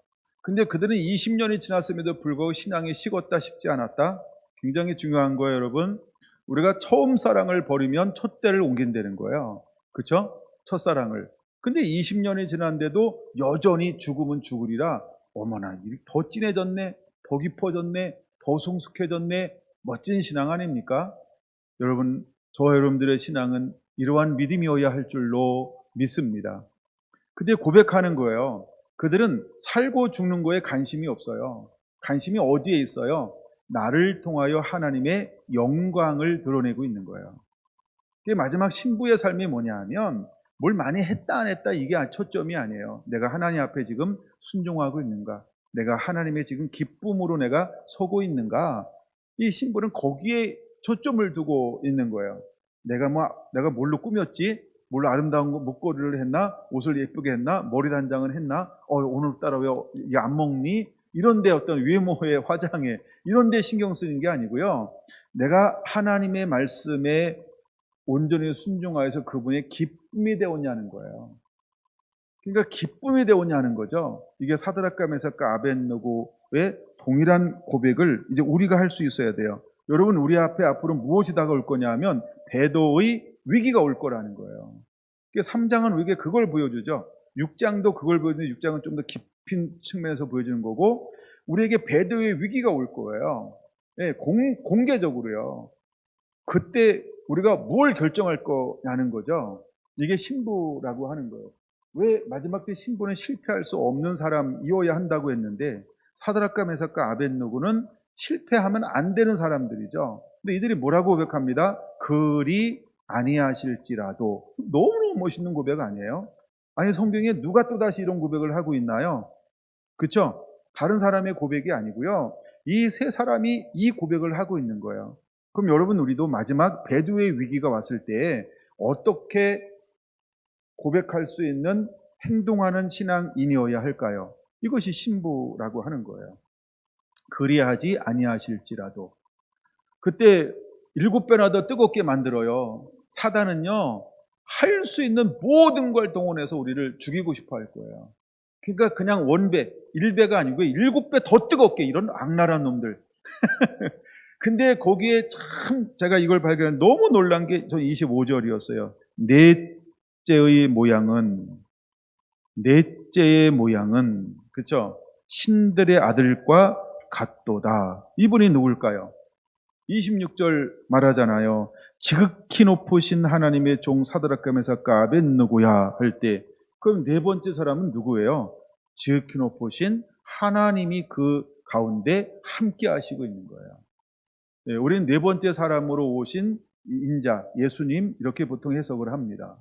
근데 그들은 20년이 지났음에도 불구하고 신앙이 식었다 식지 않았다? 굉장히 중요한 거예요, 여러분. 우리가 처음 사랑을 버리면 촛대를 옮긴다는 거예요. 그렇죠? 첫사랑을. 근데 20년이 지났는데도 여전히 죽으면 죽으리라. 어머나, 더 진해졌네, 더 깊어졌네, 더 성숙해졌네. 멋진 신앙 아닙니까? 여러분, 저와 여러분들의 신앙은 이러한 믿음이어야 할 줄로 믿습니다. 근데 고백하는 거예요. 그들은 살고 죽는 거에 관심이 없어요. 관심이 어디에 있어요? 나를 통하여 하나님의 영광을 드러내고 있는 거예요. 마지막 신부의 삶이 뭐냐 하면 뭘 많이 했다 안 했다 이게 초점이 아니에요. 내가 하나님 앞에 지금 순종하고 있는가? 내가 하나님의 지금 기쁨으로 내가 서고 있는가? 이 신부는 거기에 초점을 두고 있는 거예요. 내가 뭘로 꾸몄지? 뭘로 아름다운 목걸이를 했나? 옷을 예쁘게 했나? 머리 단장을 했나? 오늘따라 왜 이게 안 먹니? 이런데 어떤 외모의 화장에 이런데 신경 쓰는 게 아니고요. 내가 하나님의 말씀에 온전히 순종하여서 그분의 기쁨이 되었냐는 거예요. 그러니까 기쁨이 되었냐는 거죠. 이게 사드락과 메삭과 아벳느고의 동일한 고백을 이제 우리가 할 수 있어야 돼요. 여러분, 우리 앞에 앞으로 무엇이 다가올 거냐 하면 배도의 위기가 올 거라는 거예요. 3장은 우리에게 그걸 보여주죠. 6장도 그걸 보여주는데 6장은 좀 더 깊은 측면에서 보여주는 거고 우리에게 배도의 위기가 올 거예요. 네, 공개적으로요. 그때 우리가 뭘 결정할 거냐는 거죠. 이게 신부라고 하는 거예요. 왜 마지막 때 신부는 실패할 수 없는 사람이어야 한다고 했는데 사드락과 메삭과 아벳느고는 실패하면 안 되는 사람들이죠. 근데 이들이 뭐라고 고백합니다? 그리 아니하실지라도. 너무너무 멋있는 고백 아니에요? 아니, 성경에 누가 또다시 이런 고백을 하고 있나요? 그렇죠? 다른 사람의 고백이 아니고요. 이 세 사람이 이 고백을 하고 있는 거예요. 그럼 여러분, 우리도 마지막 배두의 위기가 왔을 때 어떻게 고백할 수 있는 행동하는 신앙인이어야 할까요? 이것이 신부라고 하는 거예요. 그리하지 아니하실지라도. 그때 7배나 더 뜨겁게 만들어요. 사단은요, 할 수 있는 모든 걸 동원해서 우리를 죽이고 싶어 할 거예요. 그러니까 그냥 1배가 아니고 7배 더 뜨겁게, 이런 악랄한 놈들. 근데 거기에 참 제가 이걸 발견한 너무 놀란 게 전 25절이었어요. 넷째의 모양은 그렇죠? 신들의 아들과 같도다. 이분이 누굴까요? 26절 말하잖아요. 지극히 높으신 하나님의 종 사드락과 메삭과 아벳느고야 할 때, 그럼 네 번째 사람은 누구예요? 지극히 높으신 하나님이 그 가운데 함께 하시고 있는 거예요. 예, 우리는 네 번째 사람으로 오신 인자, 예수님 이렇게 보통 해석을 합니다.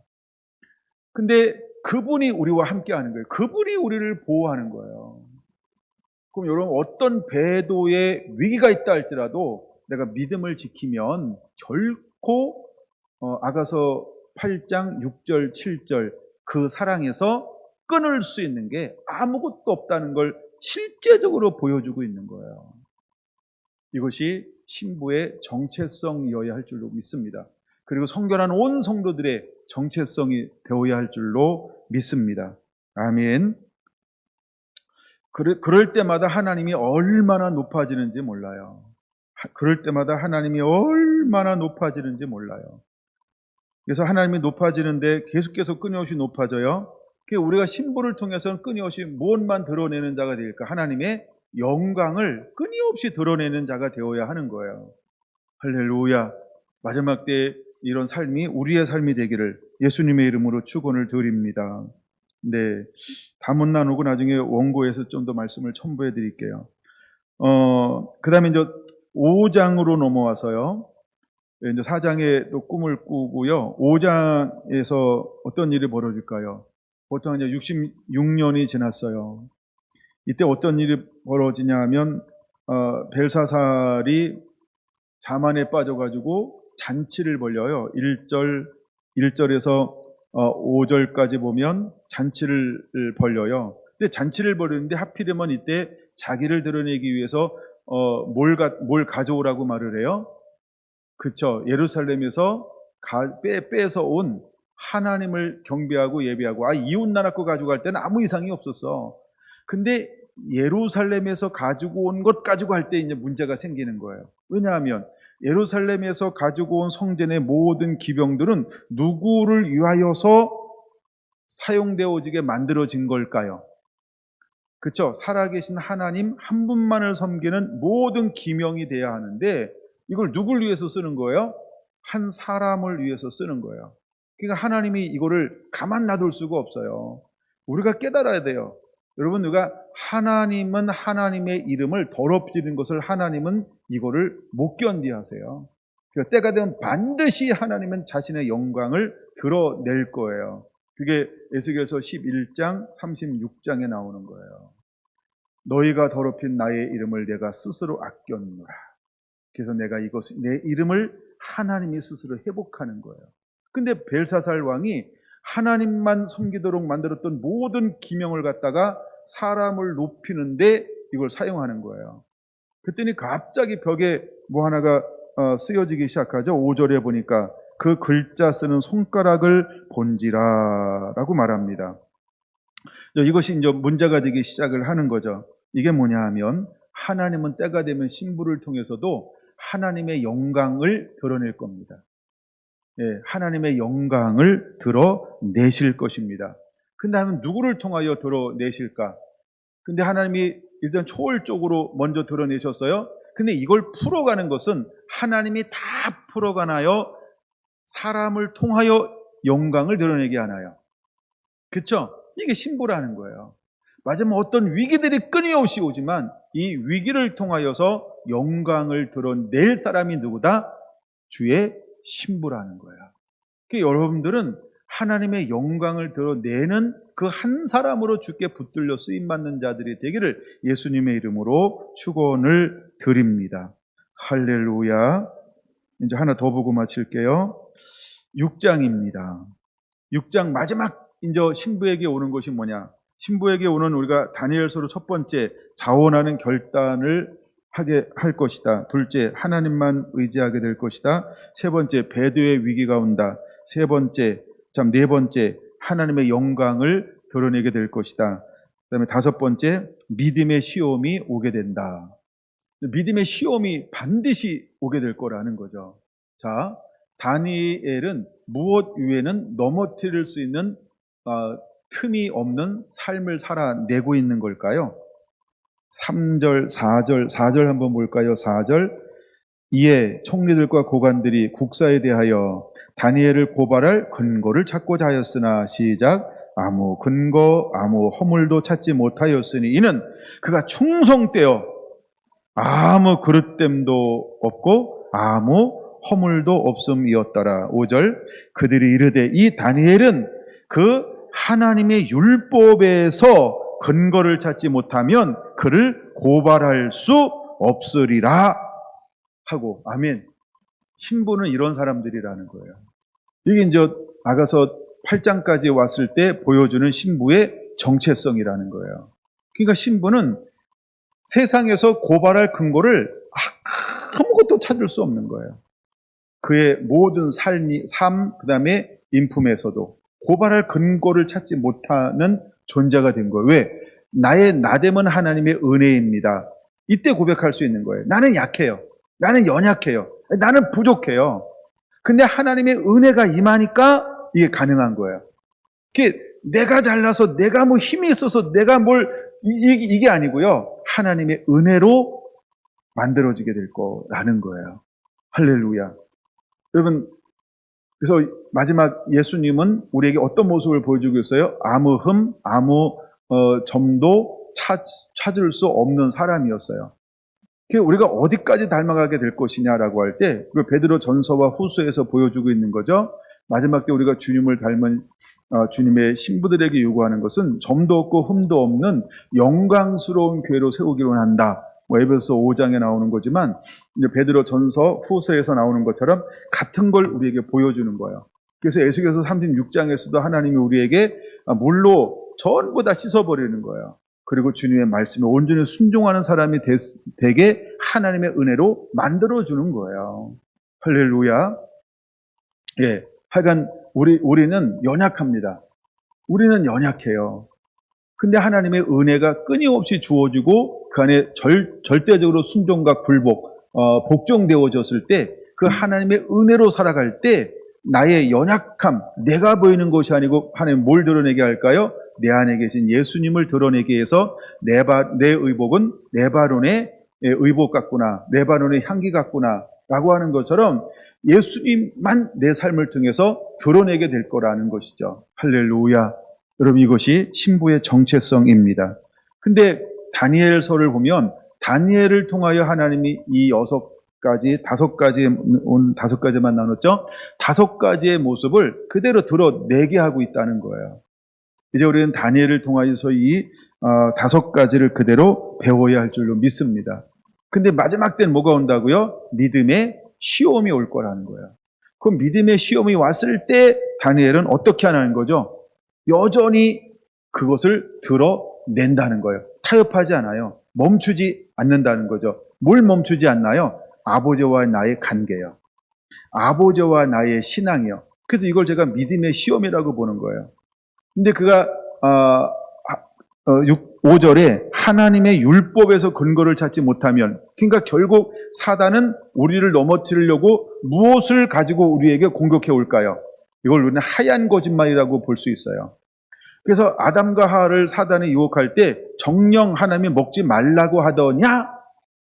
근데 그분이 우리와 함께 하는 거예요. 그분이 우리를 보호하는 거예요. 그럼 여러분 어떤 배도의 위기가 있다 할지라도 내가 믿음을 지키면 결코 아가서 8장 6절 7절 그 사랑에서 끊을 수 있는 게 아무것도 없다는 걸 실제적으로 보여주고 있는 거예요. 이것이 신부의 정체성이어야 할 줄로 믿습니다. 그리고 성결한 온 성도들의 정체성이 되어야 할 줄로 믿습니다. 아멘. 그럴 때마다 하나님이 얼마나 높아지는지 몰라요. 그럴 때마다 하나님이 얼마나 높아지는지 몰라요. 그래서 하나님이 높아지는데 계속해서 끊임없이 높아져요. 우리가 신부를 통해서는 끊임없이 무엇만 드러내는 자가 될까? 하나님의 영광을 끊임없이 드러내는 자가 되어야 하는 거예요. 할렐루야. 마지막 때 이런 삶이 우리의 삶이 되기를 예수님의 이름으로 축원을 드립니다. 네, 다 못 나누고 나중에 원고에서 좀 더 말씀을 첨부해 드릴게요. 그 다음에 이제 5장으로 넘어와서요. 이제 4장에 또 꿈을 꾸고요. 5장에서 어떤 일이 벌어질까요? 보통 이제 66년이 지났어요. 이때 어떤 일이 벌어지냐 하면, 벨사살이 자만에 빠져가지고 잔치를 벌려요. 1절에서 5절까지 보면 잔치를 벌려요. 근데 잔치를 벌이는데 하필이면 이때 자기를 드러내기 위해서 뭘 가져오라고 말을 해요? 그쵸. 예루살렘에서 빼서 온 하나님을 경배하고 예배하고, 이웃나라 거 가져갈 때는 아무 이상이 없었어. 근데 예루살렘에서 가지고 온 것 가지고 할 때 이제 문제가 생기는 거예요. 왜냐하면 예루살렘에서 가지고 온 성전의 모든 기병들은 누구를 위하여서 사용되어지게 만들어진 걸까요? 그렇죠. 살아계신 하나님 한 분만을 섬기는 모든 기명이 돼야 하는데 이걸 누굴 위해서 쓰는 거예요? 한 사람을 위해서 쓰는 거예요. 그러니까 하나님이 이거를 가만 놔둘 수가 없어요. 우리가 깨달아야 돼요. 여러분, 하나님은 하나님의 이름을 더럽히는 것을 하나님은 이거를 못 견디하세요. 그러니까 때가 되면 반드시 하나님은 자신의 영광을 드러낼 거예요. 그게 에스겔서 11장 36장에 나오는 거예요. 너희가 더럽힌 나의 이름을 내가 스스로 아꼈노라. 그래서 내가 내 이름을 하나님이 스스로 회복하는 거예요. 근데 벨사살 왕이 하나님만 섬기도록 만들었던 모든 기명을 갖다가 사람을 높이는데 이걸 사용하는 거예요. 그랬더니 갑자기 벽에 뭐 하나가 쓰여지기 시작하죠. 5절에 보니까 그 글자 쓰는 손가락을 본지라 라고 말합니다. 이것이 이제 문제가 되기 시작을 하는 거죠. 이게 뭐냐 하면 하나님은 때가 되면 신부를 통해서도 하나님의 영광을 드러낼 겁니다. 예, 하나님의 영광을 드러내실 것입니다. 근데 하면 누구를 통하여 드러내실까? 근데 하나님이 일단 초월적으로 먼저 드러내셨어요. 근데 이걸 풀어가는 것은 하나님이 다 풀어가나요? 사람을 통하여 영광을 드러내게 하나요? 그렇죠? 이게 신부라는 거예요. 맞으면 어떤 위기들이 끊임없이 오지만 이 위기를 통하여서 영광을 드러낼 사람이 누구다? 주의 신부라는 거예요. 그러니까 여러분들은 하나님의 영광을 드러내는 그 한 사람으로 주께 붙들려 쓰임받는 자들이 되기를 예수님의 이름으로 축원을 드립니다. 할렐루야. 이제 하나 더 보고 마칠게요. 6장입니다. 6장 마지막 이제 신부에게 오는 것이 뭐냐? 신부에게 오는 우리가 다니엘서로 첫 번째 자원하는 결단을 하게 할 것이다. 둘째, 하나님만 의지하게 될 것이다. 세 번째, 배도의 위기가 온다. 네 번째, 하나님의 영광을 드러내게 될 것이다. 그다음에 다섯 번째, 믿음의 시험이 오게 된다. 믿음의 시험이 반드시 오게 될 거라는 거죠. 자, 다니엘은 무엇 위에는 넘어뜨릴 수 있는 틈이 없는 삶을 살아내고 있는 걸까요? 3절, 4절 한번 볼까요? 4절. 이에 총리들과 고관들이 국사에 대하여 다니엘을 고발할 근거를 찾고자 하였으나 시작. 아무 근거 아무 허물도 찾지 못하였으니 이는 그가 충성되어 아무 그릇됨도 없고 아무 허물도 없음이었더라. 5절 그들이 이르되 이 다니엘은 그 하나님의 율법에서 근거를 찾지 못하면 그를 고발할 수 없으리라 하고. 아멘. 신부는 이런 사람들이라는 거예요. 이게 이제 아가서 8장까지 왔을 때 보여주는 신부의 정체성이라는 거예요. 그러니까 신부는 세상에서 고발할 근거를 아무것도 찾을 수 없는 거예요. 그의 모든 삶, 그 다음에 인품에서도 고발할 근거를 찾지 못하는 존재가 된 거예요. 왜? 나의 나됨은 하나님의 은혜입니다. 이때 고백할 수 있는 거예요. 나는 약해요. 나는 연약해요. 나는 부족해요. 근데 하나님의 은혜가 임하니까 이게 가능한 거예요. 그게 내가 잘나서 내가 뭐 힘이 있어서 내가 이게 아니고요. 하나님의 은혜로 만들어지게 될 거라는 거예요. 할렐루야. 여러분, 그래서 마지막 예수님은 우리에게 어떤 모습을 보여주고 있어요? 아무 아무 점도 찾을 수 없는 사람이었어요. 우리가 어디까지 닮아가게 될 것이냐라고 할 때, 베드로 전서와 후서에서 보여주고 있는 거죠. 마지막 때 우리가 주님을 닮은 주님의 신부들에게 요구하는 것은 점도 없고 흠도 없는 영광스러운 교회로 세우기로 한다. 에베소 5장에 나오는 거지만 이제 베드로 전서 후서에서 나오는 것처럼 같은 걸 우리에게 보여주는 거예요. 그래서 에스겔서 36장에서도 하나님이 우리에게 물로 전부 다 씻어버리는 거예요. 그리고 주님의 말씀에 온전히 순종하는 사람이 되게 하나님의 은혜로 만들어주는 거예요. 할렐루야. 예, 하여간 우리는 연약합니다. 우리는 연약해요. 근데 하나님의 은혜가 끊임없이 주어지고 그 안에 절대적으로 순종과 굴복, 복종되어졌을 때 그 하나님의 은혜로 살아갈 때 나의 연약함, 내가 보이는 것이 아니고 하나님 뭘 드러내게 할까요? 내 안에 계신 예수님을 드러내기 위해서 내 의복은 레바논의 의복 같구나, 레바논의 향기 같구나 라고 하는 것처럼 예수님만 내 삶을 통해서 드러내게 될 거라는 것이죠. 할렐루야. 여러분, 이것이 신부의 정체성입니다. 근데 다니엘서를 보면 다니엘을 통하여 하나님이 이 5 가지만 나눴죠. 5가지의 모습을 그대로 드러내게 하고 있다는 거예요. 이제 우리는 다니엘을 통하여서 이 5가지를 그대로 배워야 할 줄로 믿습니다. 근데 마지막 때는 뭐가 온다고요? 믿음의 시험이 올 거라는 거예요. 그럼 믿음의 시험이 왔을 때 다니엘은 어떻게 하는 거죠? 여전히 그것을 드러낸다는 거예요. 타협하지 않아요. 멈추지 않는다는 거죠. 뭘 멈추지 않나요? 아버지와 나의 관계요. 아버지와 나의 신앙이요. 그래서 이걸 제가 믿음의 시험이라고 보는 거예요. 근데 그가 5절에 하나님의 율법에서 근거를 찾지 못하면, 그러니까 결국 사단은 우리를 넘어뜨리려고 무엇을 가지고 우리에게 공격해 올까요? 이걸 우리는 하얀 거짓말이라고 볼 수 있어요. 그래서 아담과 하와를 사단이 유혹할 때 정령 하나님이 먹지 말라고 하더냐?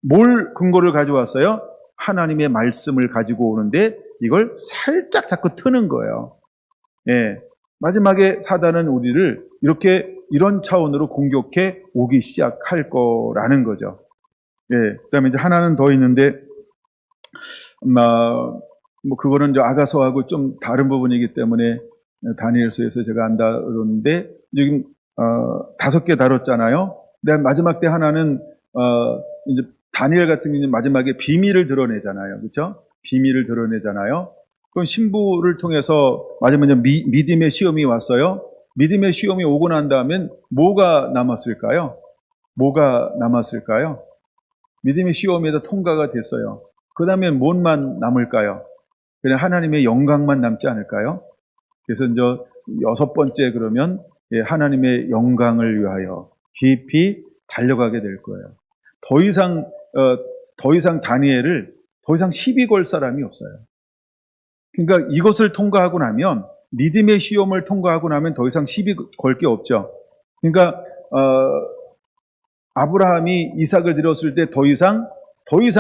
뭘 근거를 가져왔어요? 하나님의 말씀을 가지고 오는데 이걸 살짝 자꾸 트는 거예요. 예. 마지막에 사단은 우리를 이런 차원으로 공격해 오기 시작할 거라는 거죠. 예. 그다음에 이제 하나는 더 있는데, 그거는 이제 아가서하고 좀 다른 부분이기 때문에 다니엘서에서 제가 안 다뤘는데, 지금 5개 다뤘잖아요. 근데 마지막 때 하나는 이제 다니엘 같은 경우는 마지막에 비밀을 드러내잖아요. 그렇죠? 비밀을 드러내잖아요. 그럼 신부를 통해서 마지막에 믿음의 시험이 왔어요. 믿음의 시험이 오고 난 다음엔 뭐가 남았을까요? 뭐가 남았을까요? 믿음의 시험에도 통과가 됐어요. 그 다음에 뭔만 남을까요? 그냥 하나님의 영광만 남지 않을까요? 그래서 이제 6번째 그러면 하나님의 영광을 위하여 깊이 달려가게 될 거예요. 더 이상 다니엘을 더 이상 시비 걸 사람이 없어요. 그러니까 이것을 통과하고 나면, 믿음의 시험을 통과하고 나면 더 이상 시비 걸 게 없죠. 그러니까 아브라함이 이삭을 드렸을 때 더 이상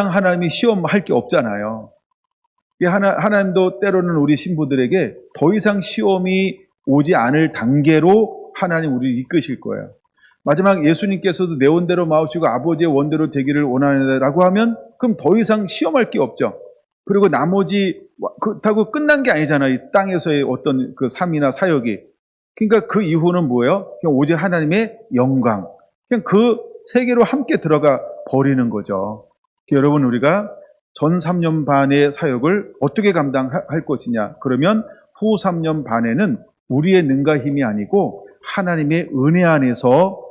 하나님이 시험할 게 없잖아요. 하나님도 때로는 우리 신부들에게 더 이상 시험이 오지 않을 단계로 하나님 우리를 이끄실 거예요. 마지막 예수님께서도 내 원대로 마옵시고 아버지의 원대로 되기를 원하노라고 하면 그럼 더 이상 시험할 게 없죠. 그리고 나머지 그렇다고 끝난 게 아니잖아요. 이 땅에서의 어떤 그 삶이나 사역이. 그러니까 그 이후는 뭐예요? 그냥 오직 하나님의 영광. 그냥 그 세계로 함께 들어가 버리는 거죠. 여러분, 우리가 전 3년 반의 사역을 어떻게 감당할 것이냐? 그러면 후 3년 반에는 우리의 능과 힘이 아니고 하나님의 은혜 안에서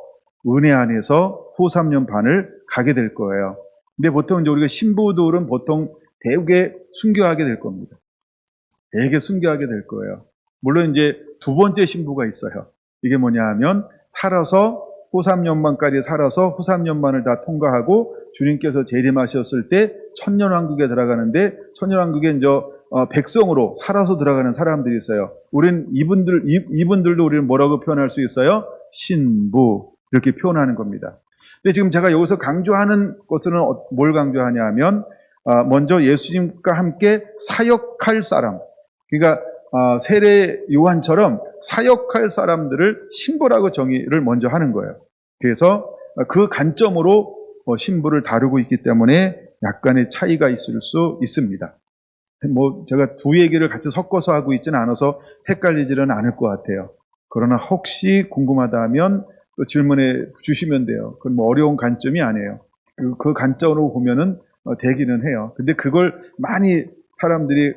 후 3년 반을 가게 될 거예요. 근데 보통 이제 우리가 신부들은 보통 되게 순교하게 될 겁니다. 되게 순교하게 될 거예요. 물론 이제 두 번째 신부가 있어요. 이게 뭐냐 하면 살아서 후 3년만까지 살아서 후 3년만을 다 통과하고 주님께서 재림하셨을 때 천년왕국에 들어가는데 천년왕국에 이제 백성으로 살아서 들어가는 사람들이 있어요. 우린 이분들도 우리를 뭐라고 표현할 수 있어요? 신부 이렇게 표현하는 겁니다. 근데 지금 제가 여기서 강조하는 것은 뭘 강조하냐 하면 먼저 예수님과 함께 사역할 사람, 그러니까 세례 요한처럼 사역할 사람들을 신부라고 정의를 먼저 하는 거예요. 그래서 그 관점으로 신부를 다루고 있기 때문에 약간의 차이가 있을 수 있습니다. 뭐 제가 두 얘기를 같이 섞어서 하고 있지는 않아서 헷갈리지는 않을 것 같아요. 그러나 혹시 궁금하다 하면 또 질문해 주시면 돼요. 그건 뭐 어려운 관점이 아니에요. 그 관점으로 보면은 되기는 해요. 근데 그걸 많이 사람들이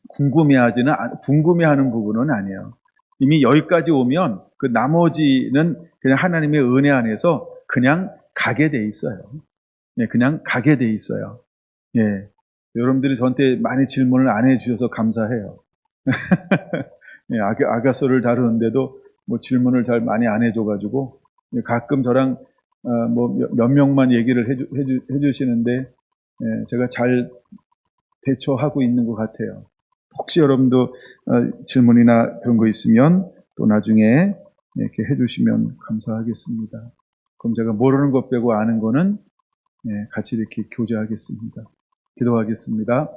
궁금해하는 부분은 아니에요. 이미 여기까지 오면 그 나머지는 그냥 하나님의 은혜 안에서 그냥 가게 돼 있어요. 예, 그냥 가게 돼 있어요. 예. 여러분들이 저한테 많이 질문을 안 해주셔서 감사해요. 예, 아가서를 다루는데도 뭐 질문을 잘 많이 안 해줘가지고 가끔 저랑 뭐 몇 명만 얘기를 해주시는데 예, 제가 잘 대처하고 있는 것 같아요. 혹시 여러분도 질문이나 그런 거 있으면 또 나중에 이렇게 해주시면 감사하겠습니다. 그럼 제가 모르는 것 빼고 아는 거는 같이 이렇게 교제하겠습니다. 기도하겠습니다.